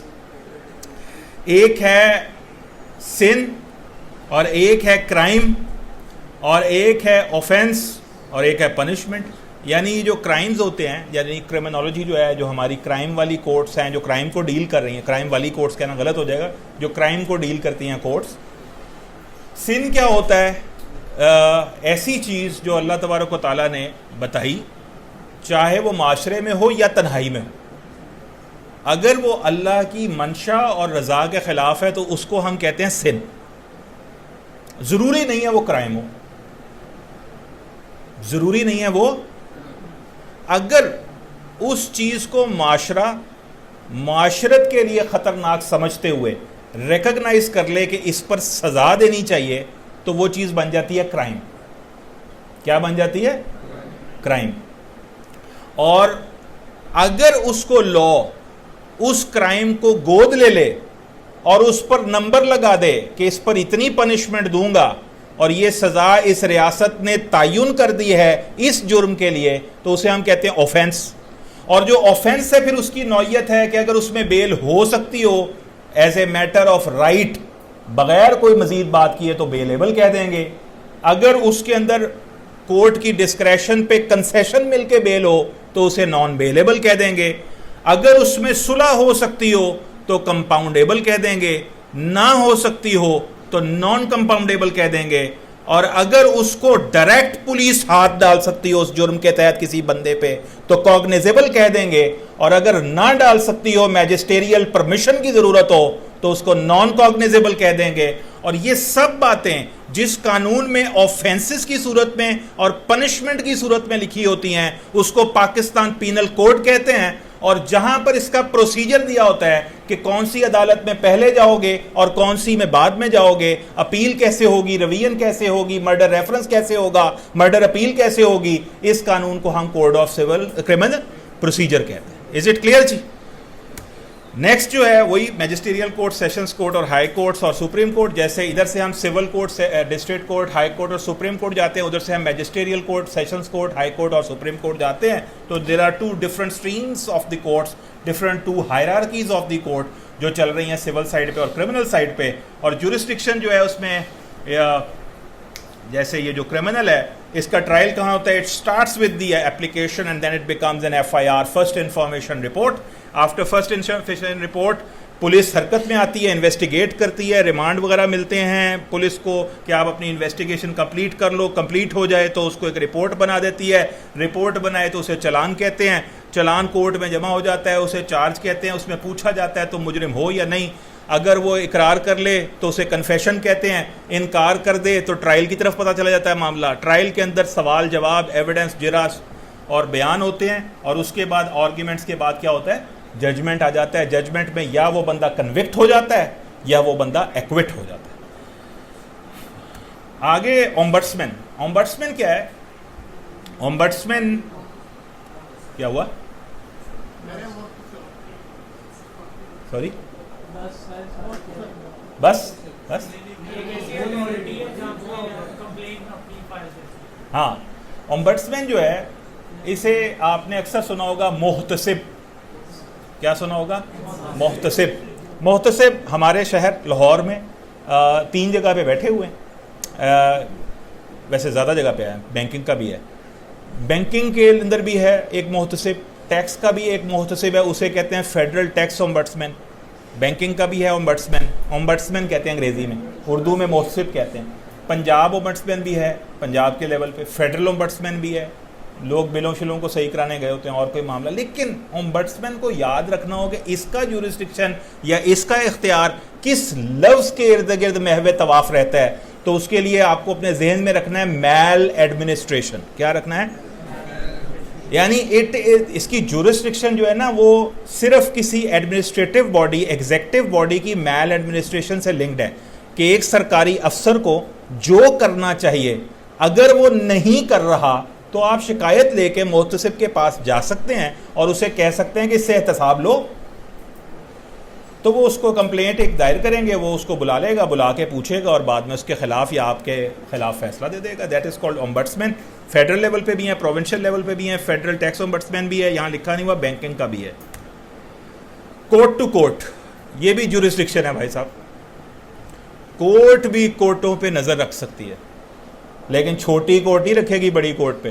ایک ہے سن, اور ایک ہے کرائم, اور ایک ہے اوفینس, اور ایک ہے پنشمنٹ. یعنی جو کرائمز ہوتے ہیں، یعنی کرمنالوجی جو ہے، جو ہماری کرائم والی کورٹس ہیں، جو کرائم کو ڈیل کر رہی ہیں، کرائم والی کورٹس کہنا غلط ہو جائے گا، جو کرائم کو ڈیل کرتی ہیں کورٹس، سن کیا ہوتا ہے؟ ایسی چیز جو اللہ تبارک و تعالیٰ نے بتائی، چاہے وہ معاشرے میں ہو یا تنہائی میں ہو، اگر وہ اللہ کی منشا اور رضا کے خلاف ہے تو اس کو ہم کہتے ہیں سن. ضروری نہیں ہے وہ کرائم ہو، ضروری نہیں ہے وہ. اگر اس چیز کو معاشرت کے لیے خطرناک سمجھتے ہوئے ریکگنائز کر لے کہ اس پر سزا دینی چاہیے، تو وہ چیز بن جاتی ہے کرائم. کیا بن جاتی ہے؟ کرائم. اور اگر اس کو لا اس کرائم کو گود لے لے اور اس پر نمبر لگا دے کہ اس پر اتنی پنشمنٹ دوں گا اور یہ سزا اس ریاست نے تعین کر دی ہے اس جرم کے لیے، تو اسے ہم کہتے ہیں اوفینس. اور جو اوفینس ہے پھر اس کی نوعیت ہے کہ اگر اس میں بیل ہو سکتی ہو as a matter of right, بغیر کوئی مزید بات کیے، تو بیلیبل کہہ دیں گے. اگر اس کے اندر کورٹ کی ڈسکریشن پہ کنسیشن مل کے بیل ہو تو اسے نان بیلیبل کہہ دیں گے. اگر اس میں صلح ہو سکتی ہو تو کمپاؤنڈیبل کہہ دیں گے، نہ ہو سکتی ہو تو نان کمپاؤنڈیبل کہہ دیں گے. اور اگر اس کو ڈائریکٹ پولیس ہاتھ ڈال سکتی ہو اس جرم کے تحت کسی بندے پہ تو کوگنیزیبل کہہ دیں گے. اور اگر نہ ڈال سکتی ہو، میجسٹیریل پرمیشن کی ضرورت ہو، تو اس کو نان کوگنیزیبل کہہ دیں گے. اور یہ سب باتیں جس قانون میں آفینسز کی صورت میں اور پنشمنٹ کی صورت میں لکھی ہوتی ہیں اس کو پاکستان پینل کوڈ کہتے ہیں. اور جہاں پر اس کا پروسیجر دیا ہوتا ہے کہ کون سی عدالت میں پہلے جاؤ گے اور کون سی میں بعد میں جاؤ گے، اپیل کیسے ہوگی، ریویژن کیسے ہوگی، مرڈر ریفرنس کیسے ہوگا، مرڈر اپیل کیسے ہوگی، اس قانون کو ہم code of civil criminal procedure کہتے ہیں. از اٹ کلیئر جی؟ نیکسٹ جو ہے وہی میجسٹیریل کورٹ، سیشنز کورٹ اور ہائی کورٹس اور سپریم کورٹ. جیسے ادھر سے ہم civil court, district court, high court اور سپریم کورٹ جاتے ہیں، ادھر سے ہم magisterial court, sessions court, high court اور سپریم کورٹ جاتے ہیں. تو there are two different streams of the courts, different two hierarchies of the court جو چل رہی ہیں سول سائڈ پہ اور کرمنل سائڈ پہ. اور جورسڈکشن جو ہے اس میں جیسے یہ جو کرمنل ہے اس کا ٹرائل کہاں ہوتا ہے؟ It starts with the application and then it becomes an FIR، first information report. After first information report police حرکت میں آتی ہے، انویسٹیگیٹ کرتی ہے، ریمانڈ وغیرہ ملتے ہیں پولیس کو کہ آپ اپنی انویسٹیگیشن کمپلیٹ کر لو. کمپلیٹ ہو جائے تو اس کو ایک رپورٹ بنا دیتی ہے، رپورٹ بنائے تو اسے چلان کہتے ہیں. چلان کورٹ میں جمع ہو جاتا ہے، اسے چارج کہتے ہیں. اس میں پوچھا جاتا ہے تو مجرم ہو یا نہیں. اگر وہ اقرار کر لے تو اسے کنفیشن کہتے ہیں، انکار کر دے تو ٹرائل کی طرف پتہ چلا جاتا ہے معاملہ. ٹرائل کے اندر سوال جواب، ایویڈنس، جراس اور بیان ہوتے ہیں. اور اس کے بعد آرگیومنٹس کے بعد کیا ہوتا ہے؟ ججمنٹ آ جاتا ہے. ججمنٹ میں یا وہ بندہ کنوکٹ ہو جاتا ہے یا وہ بندہ ایکوٹ ہو جاتا ہے. آگے اومبڈسمین. اومبڈسمین کیا ہے؟ اومبڈسمین کیا ہوا؟ سوری بس ہاں. اومبڈسمین جو ہے اسے آپ نے اکثر سنا ہوگا محتسب. کیا سنا ہوگا؟ محتسب. محتسب ہمارے شہر لاہور میں 3 جگہ پہ بیٹھے ہوئے ہیں. ویسے زیادہ جگہ پہ ہے، بینکنگ کا بھی ہے، بینکنگ کے اندر بھی ہے ایک محتسب، ٹیکس کا بھی ایک محتسب ہے، اسے کہتے ہیں فیڈرل ٹیکس اومبڈسمین. بینکنگ کا بھی ہے اومبڈسمین، اومبڈسمین کہتے ہیں انگریزی میں، اردو میں محتسب کہتے ہیں. پنجاب اومبڈسمین بھی ہے پنجاب کے لیول پہ، فیڈرل اومبڈسمین بھی ہے، لوگ بلوں شلوں کو صحیح کرانے گئے ہوتے ہیں اور کوئی معاملہ. لیکن اومبڈسمین کو یاد رکھنا ہو کہ اس کا جورسڈکشن یا اس کا اختیار کس لفظ کے ارد گرد محو طواف رہتا ہے. تو اس کے لیے آپ کو اپنے ذہن میں رکھنا ہے میل ایڈمنسٹریشن. کیا رکھنا ہے؟ یعنی اس کی جورسڈکشن جو ہے نا وہ صرف کسی ایڈمنسٹریٹو باڈی، ایگزیکٹو باڈی کی میل ایڈمنسٹریشن سے لنکڈ ہے کہ ایک سرکاری افسر کو جو کرنا چاہیے اگر وہ نہیں کر رہا تو آپ شکایت لے کے محتسب کے پاس جا سکتے ہیں اور اسے کہہ سکتے ہیں کہ اس سے احتساب لو. تو وہ اس کو کمپلینٹ ایک دائر کریں گے، وہ اس کو بلا لے گا، بلا کے پوچھے گا اور بعد میں اس کے خلاف یا آپ کے خلاف فیصلہ دے دے گا. That is called ombudsman. Federal level پہ بھی ہیں، پروونشل لیول پہ بھی ہیں، فیڈرل ٹیکس اومبڈسمین بھی ہے، یہاں لکھا نہیں ہوا، بینکنگ کا بھی ہے. کورٹ ٹو کورٹ، یہ بھی جورسڈکشن ہے بھائی صاحب. کورٹ بھی کورٹوں پہ نظر رکھ سکتی ہے لیکن چھوٹی کورٹ نہیں رکھے گی بڑی کورٹ پہ.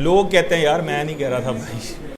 لوگ کہتے ہیں یار میں نہیں کہہ رہا تھا بھائی.